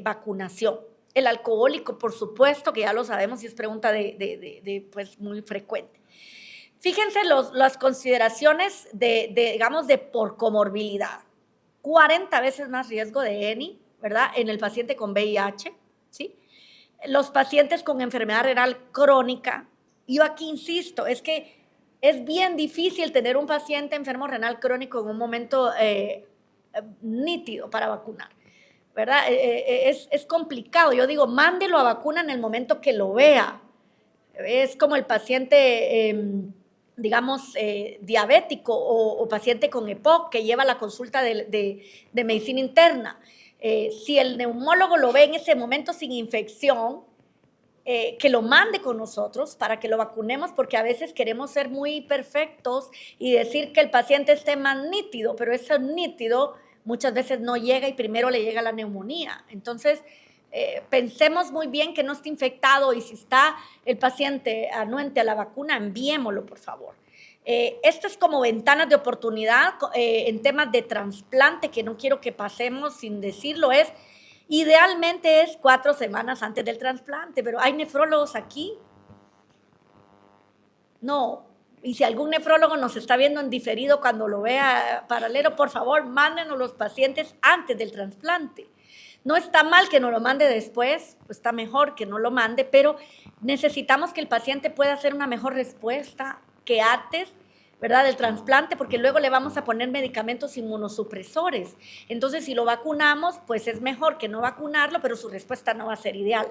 vacunación. El alcohólico, por supuesto, que ya lo sabemos y es pregunta pues muy frecuente. Fíjense las consideraciones digamos, de por comorbilidad. 40 veces más riesgo de ENI, ¿verdad? En el paciente con VIH, ¿sí? Los pacientes con enfermedad renal crónica. Yo aquí insisto, es que es bien difícil tener un paciente enfermo renal crónico en un momento nítido para vacunar. ¿verdad? Es complicado. Yo digo, mándelo a vacuna en el momento que lo vea. Es como el paciente, digamos, diabético o paciente con EPOC que lleva la consulta de medicina interna. Si el neumólogo lo ve en ese momento sin infección, que lo mande con nosotros para que lo vacunemos, porque a veces queremos ser muy perfectos y decir que el paciente esté más nítido, pero ese nítido muchas veces no llega y primero le llega la neumonía. Entonces, pensemos muy bien que no esté infectado y si está el paciente anuente a la vacuna, enviémoslo, por favor. Esto es como ventanas de oportunidad en temas de trasplante, que no quiero que pasemos sin decirlo, idealmente es 4 semanas antes del trasplante, pero ¿hay nefrólogos aquí? No. Y si algún nefrólogo nos está viendo en diferido cuando lo vea paralelo, por favor, mándenos los pacientes antes del trasplante. No está mal que nos lo mande después, pues está mejor que no lo mande, pero necesitamos que el paciente pueda hacer una mejor respuesta que antes, ¿verdad?, del trasplante, porque luego le vamos a poner medicamentos inmunosupresores. Entonces, si lo vacunamos, pues es mejor que no vacunarlo, pero su respuesta no va a ser ideal.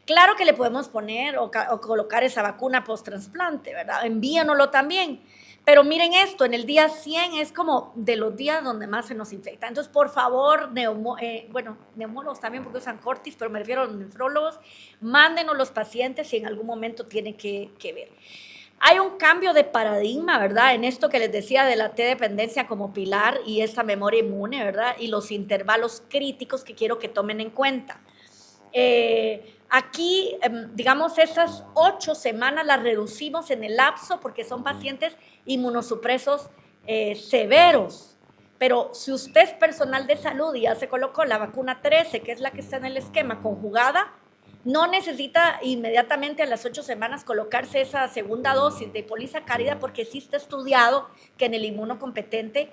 Claro que le podemos poner o colocar esa vacuna post-trasplante, ¿verdad? Envíanoslo también. Pero miren esto, en el día 100 es como de los días donde más se nos infecta. Entonces, por favor, neumólogos también, porque usan Cortis, pero me refiero a los nefrólogos, mándenos los pacientes si en algún momento tiene que ver. Hay un cambio de paradigma, ¿verdad? En esto que les decía de la T-dependencia como pilar y esta memoria inmune, ¿verdad? Y los intervalos críticos que quiero que tomen en cuenta. Aquí, digamos, esas 8 semanas las reducimos en el lapso porque son pacientes inmunosupresos severos. Pero si usted es personal de salud y ya se colocó la vacuna 13, que es la que está en el esquema conjugada, no necesita inmediatamente a las 8 semanas colocarse esa segunda dosis de polisacárida porque sí está estudiado que en el inmunocompetente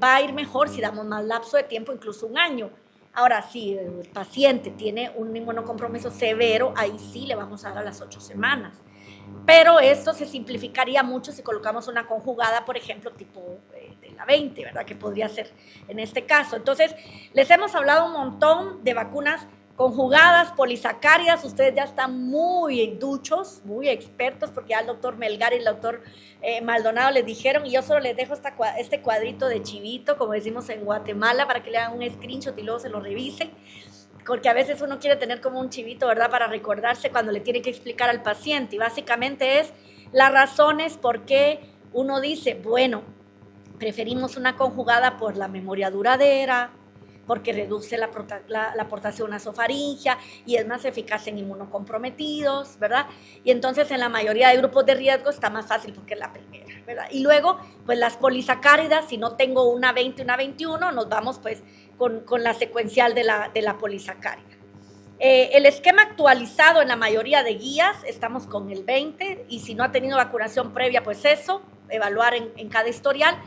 va a ir mejor si damos más lapso de tiempo, incluso 1 año. Ahora, si el paciente tiene un inmunocompromiso severo, ahí sí le vamos a dar a las 8 semanas. Pero esto se simplificaría mucho si colocamos una conjugada, por ejemplo, tipo de la 20, ¿verdad? Que podría ser en este caso. Entonces, les hemos hablado un montón de vacunas conjugadas, polisacáridas. Ustedes ya están muy duchos, muy expertos, porque ya el doctor Melgar y el doctor Maldonado les dijeron, y yo solo les dejo este cuadrito de chivito, como decimos en Guatemala, para que le hagan un screenshot y luego se lo revisen, porque a veces uno quiere tener como un chivito, ¿verdad?, para recordarse cuando le tiene que explicar al paciente, y básicamente es las razones por qué uno dice, bueno, preferimos una conjugada por la memoria duradera, porque reduce la aportación nasofaringea y es más eficaz en inmunocomprometidos, ¿verdad? Y entonces en la mayoría de grupos de riesgo está más fácil porque es la primera, ¿verdad? Y luego, pues las polisacáridas, si no tengo una 20, una 21, nos vamos pues con la secuencial de la polisacárida. El esquema actualizado en la mayoría de guías, estamos con el 20, y si no ha tenido vacunación previa, pues eso, evaluar en cada historial.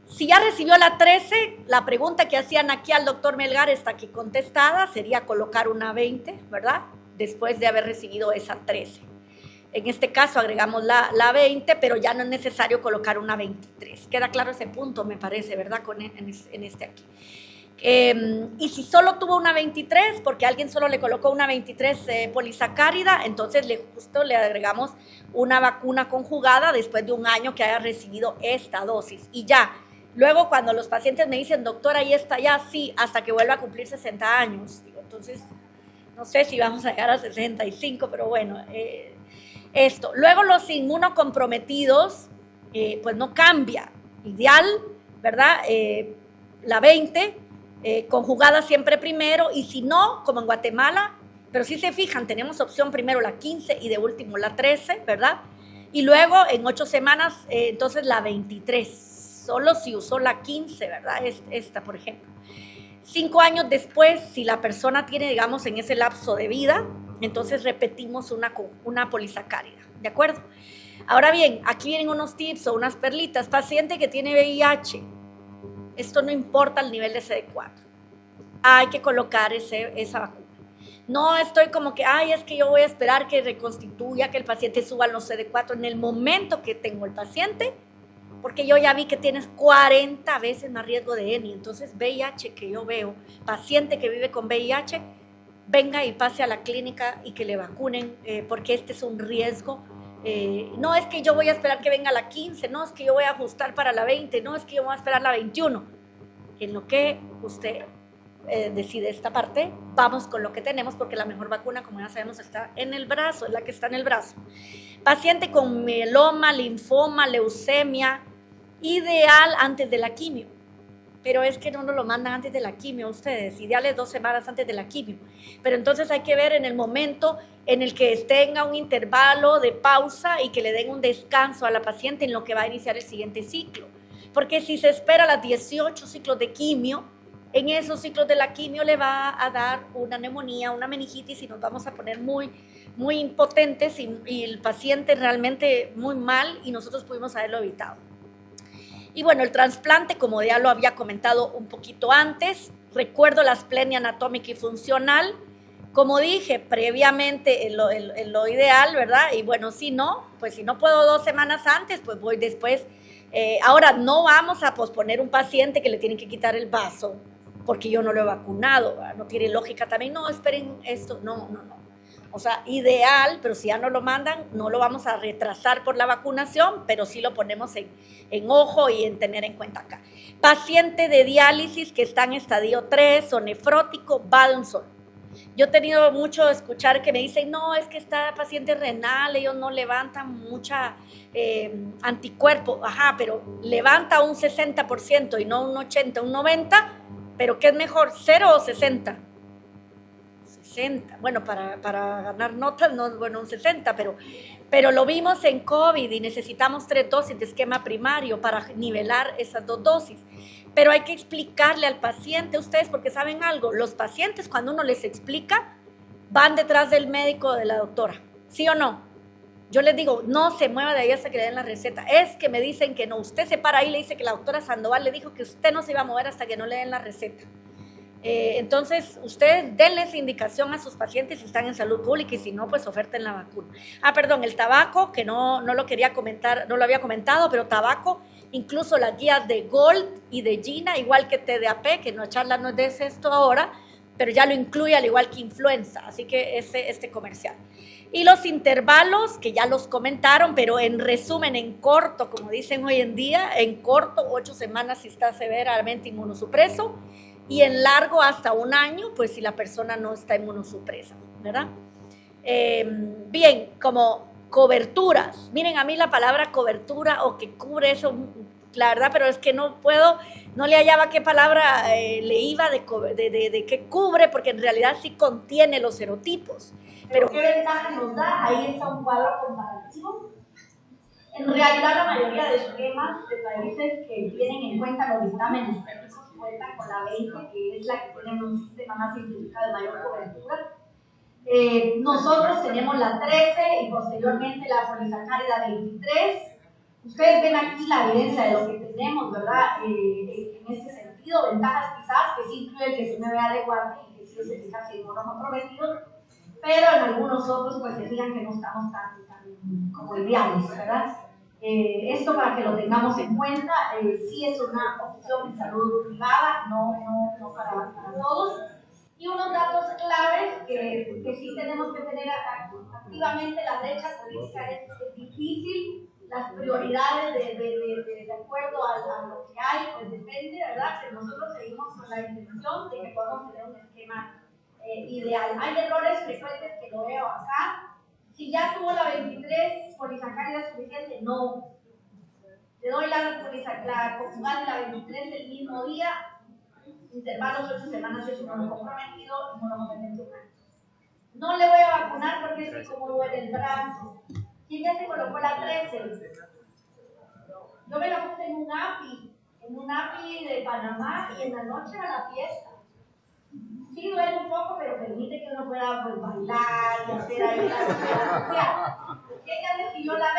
Si ya recibió la 13, la pregunta que hacían aquí al doctor Melgar está aquí contestada, sería colocar una 20, ¿verdad?, después de haber recibido esa 13. En este caso agregamos la 20, pero ya no es necesario colocar una 23. Queda claro ese punto, me parece, ¿verdad?, en este aquí. Y si solo tuvo una 23, porque alguien solo le colocó una 23 polisacárida, entonces justo le agregamos una vacuna conjugada después de 1 año que haya recibido esta dosis. Y ya, luego cuando los pacientes me dicen, doctor, ahí está ya, sí, hasta que vuelva a cumplir 60 años. Digo, entonces, no sé si vamos a llegar a 65, pero bueno, esto. Luego los inmunocomprometidos, pues no cambia. Ideal, ¿verdad? La 20, conjugada siempre primero, y si no, como en Guatemala, pero si se fijan, tenemos opción primero la 15 y de último la 13, ¿verdad? Y luego en 8 semanas, entonces la 23. Solo si usó la 15, ¿verdad? Esta, por ejemplo. 5 años después, si la persona tiene, digamos, en ese lapso de vida, entonces repetimos una polisacárida, ¿de acuerdo? Ahora bien, aquí vienen unos tips o unas perlitas. Paciente que tiene VIH, esto no importa el nivel de CD4. Hay que colocar esa vacuna. No estoy como que, es que yo voy a esperar que reconstituya, que el paciente suba los CD4. En el momento que tengo el paciente, porque yo ya vi que tienes 40 veces más riesgo de ENI. Entonces, VIH que yo veo, paciente que vive con VIH, venga y pase a la clínica y que le vacunen, porque este es un riesgo. No es que yo voy a esperar que venga la 15, no es que yo voy a ajustar para la 20, no es que yo voy a esperar la 21. En lo que usted decide esta parte, vamos con lo que tenemos, porque la mejor vacuna, como ya sabemos, está en el brazo, es la que está en el brazo. Paciente con mieloma, linfoma, leucemia, ideal antes de la quimio. Pero es que no nos lo mandan antes de la quimio ustedes, ideales 2 semanas antes de la quimio. Pero entonces hay que ver en el momento en el que tenga un intervalo de pausa y que le den un descanso a la paciente en lo que va a iniciar el siguiente ciclo. Porque si se espera las 18 ciclos de quimio, en esos ciclos de la quimio le va a dar una neumonía, una meningitis y nos vamos a poner muy, muy impotentes y el paciente realmente muy mal y nosotros pudimos haberlo evitado. Y bueno, el trasplante, como ya lo había comentado un poquito antes, recuerdo la asplenia anatómica y funcional, como dije previamente, en lo ideal, ¿verdad? Y bueno, si no, pues si no puedo 2 semanas antes, pues voy después. Ahora, no vamos a posponer un paciente que le tienen que quitar el vaso, porque yo no lo he vacunado, ¿verdad? No tiene lógica también, no, esperen esto, no. O sea, ideal, pero si ya no lo mandan, no lo vamos a retrasar por la vacunación, pero sí lo ponemos en ojo y en tener en cuenta acá. Paciente de diálisis que está en estadio 3 o nefrótico, Balmson. Yo he tenido mucho escuchar que me dicen, no, es que está paciente renal, ellos no levantan mucha anticuerpo. Ajá, pero levanta un 60% y no un 80, un 90%, pero ¿qué es mejor, 0 o 60? 60. Bueno, para ganar notas, no, bueno, un 60, pero lo vimos en COVID y necesitamos 3 dosis de esquema primario para nivelar esas 2 dosis. Pero hay que explicarle al paciente, ustedes, porque saben algo, los pacientes cuando uno les explica, van detrás del médico o de la doctora, ¿sí o no? Yo les digo, no se mueva de ahí hasta que le den la receta. Es que me dicen que no, usted se para ahí y le dice que la doctora Sandoval le dijo que usted no se iba a mover hasta que no le den la receta. Entonces, ustedes denle esa indicación a sus pacientes si están en salud pública y si no, pues oferten la vacuna. Perdón, el tabaco, que no lo quería comentar, no lo había comentado, pero tabaco, incluso las guías de Gold y de Gina, igual que TDAP, que no charla no es de esto ahora, pero ya lo incluye al igual que influenza, así que este comercial. Y los intervalos, que ya los comentaron, pero en resumen, en corto, como dicen hoy en día, en corto, 8 semanas si está severamente inmunosupreso, y en largo hasta 1 año, pues si la persona no está inmunosupresa, ¿verdad? Bien, como coberturas. Miren, a mí la palabra cobertura o que cubre eso, la verdad, pero es que no puedo, no le hallaba qué palabra le iba de qué cubre, porque en realidad sí contiene los serotipos. Pero ¿qué ventaja nos da? Ahí está un cuadro comparativo. En realidad, la mayoría de esquemas de países que tienen en cuenta los dictámenes técnicos cuentan con la 20, que es la que tiene un sistema más simplificado de mayor cobertura. Nosotros tenemos la 13 y posteriormente la polisacárida 23. Ustedes ven aquí la evidencia de lo que tenemos, ¿verdad? En este sentido, ventajas quizás que sí incluye el 19A de guardia y que sí es eficacia y no prometido, pero en algunos otros pues se fijan que no estamos tan como ideales, ¿verdad? Esto para que lo tengamos en cuenta, sí es una opción en salud privada, no para todos. Y unos datos claves que sí tenemos que tener activamente. La brecha política es difícil, las prioridades de acuerdo a lo que hay, pues depende, ¿verdad? Pero nosotros seguimos con la intención de que podamos tener un esquema ideal. Hay errores frecuentes que lo veo acá. Si ya tuvo la 23 polisacárida suficiente, no. Le doy la conjugada de la 23 el mismo día, intervalos 8 semanas es inmunocomprometido, inmunocomprometido 1 año. No le voy a vacunar porque es que como duele el brazo. ¿Quién ya se colocó la 13? Yo me la puse en un API de Panamá y en la noche a la fiesta. Sí, duele un poco, pero permite que uno pueda pues, bailar y hacer ahí la ¿Quién ya recibió la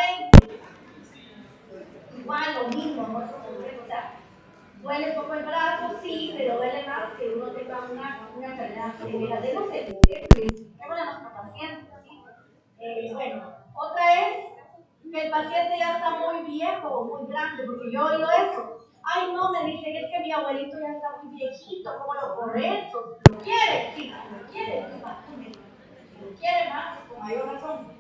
20? Igual, lo mismo, ¿no? O sea, duele un poco el brazo, sí, pero duele más que uno tenga una enfermedad severa. Debemos expliquémosle a nuestros pacientes, ¿sí? Bueno, otra es que el paciente ya está muy viejo o muy grande, porque yo he oído eso. Ay, no, me dicen, es que mi abuelito ya está muy viejito, ¿cómo lo corre eso? ¿Lo quiere? Sí, lo quiere, si lo quiere más, con mayor razón.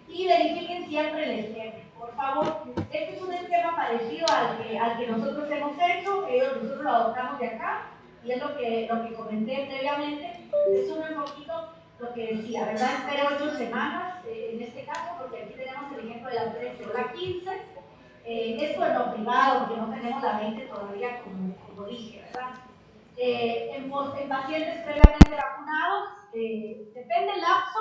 Y verifiquen siempre el esquema, por favor. Este es un esquema parecido al que nosotros hemos hecho, nosotros lo adoptamos de acá, y es lo que comenté previamente. Es un poquito lo que decía, ¿verdad? Espera 8 semanas, en este caso, porque aquí tenemos el ejemplo de la 13 o la 15. Esto en lo privado, porque no tenemos la 20 todavía, como dije, ¿verdad? En pacientes previamente vacunados, depende del lapso,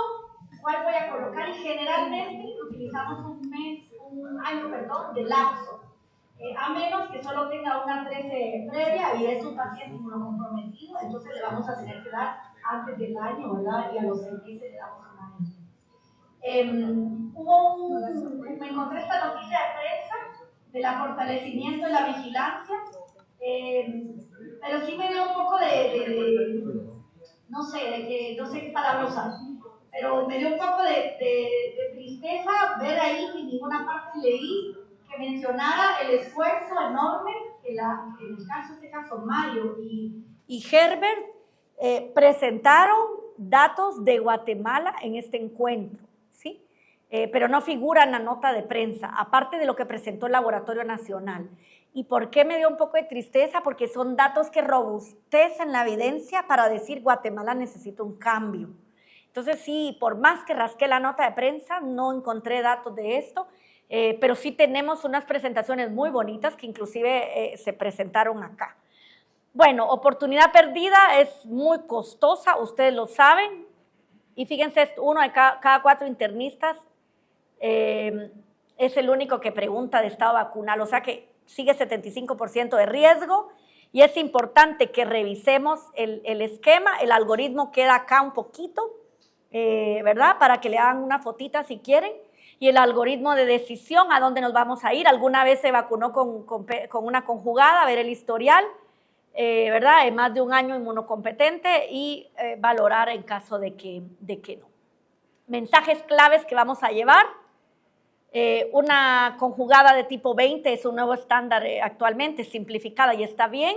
cuál voy a colocar, y generalmente utilizamos un año de lapso, a menos que solo tenga una 13 previa y es un paciente inmunocomprometido, entonces le vamos a tener que dar antes del año, ¿verdad? Y a los 6 meses le damos un año. Me encontré esta noticia de prensa del fortalecimiento de la vigilancia, pero sí me dio un poco no sé qué palabra usar, pero me dio un poco de tristeza ver ahí que en ninguna parte leí que mencionara el esfuerzo enorme que en este caso Mario y Herbert presentaron datos de Guatemala en este encuentro, ¿sí? Pero no figura en la nota de prensa, aparte de lo que presentó el Laboratorio Nacional. ¿Y por qué me dio un poco de tristeza? Porque son datos que robustecen la evidencia para decir Guatemala necesita un cambio. Entonces sí, por más que rasqué la nota de prensa, no encontré datos de esto, pero sí tenemos unas presentaciones muy bonitas que inclusive se presentaron acá. Bueno, oportunidad perdida es muy costosa, ustedes lo saben, y fíjense, uno de cada 4 internistas es el único que pregunta de estado vacunal, o sea que sigue 75% de riesgo, y es importante que revisemos el esquema. El algoritmo queda acá un poquito, ¿verdad? Para que le hagan una fotita si quieren, y el algoritmo de decisión, a dónde nos vamos a ir. Alguna vez se vacunó con una conjugada, ver el historial, ¿verdad? En más de un año inmunocompetente, y valorar en caso de que no. Mensajes claves que vamos a llevar. Una conjugada de tipo 20 es un nuevo estándar actualmente, simplificada y está bien.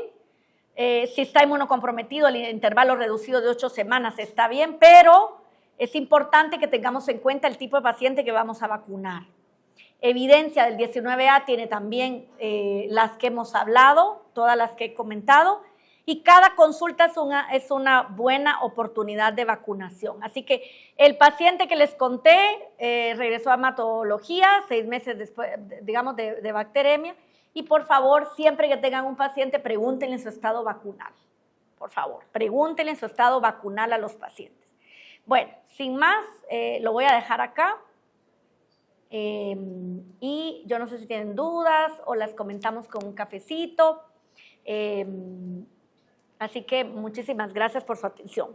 Si está inmunocomprometido, el intervalo reducido de 8 semanas está bien, pero es importante que tengamos en cuenta el tipo de paciente que vamos a vacunar. Evidencia del 19A tiene también las que hemos hablado, todas las que he comentado, y cada consulta es una buena oportunidad de vacunación. Así que el paciente que les conté regresó a hematología 6 meses después, digamos, de bacteremia, y por favor, siempre que tengan un paciente, pregúntenle su estado vacunal. Por favor, pregúntenle su estado vacunal a los pacientes. Bueno, sin más, lo voy a dejar acá. Y yo no sé si tienen dudas o las comentamos con un cafecito. Así que muchísimas gracias por su atención.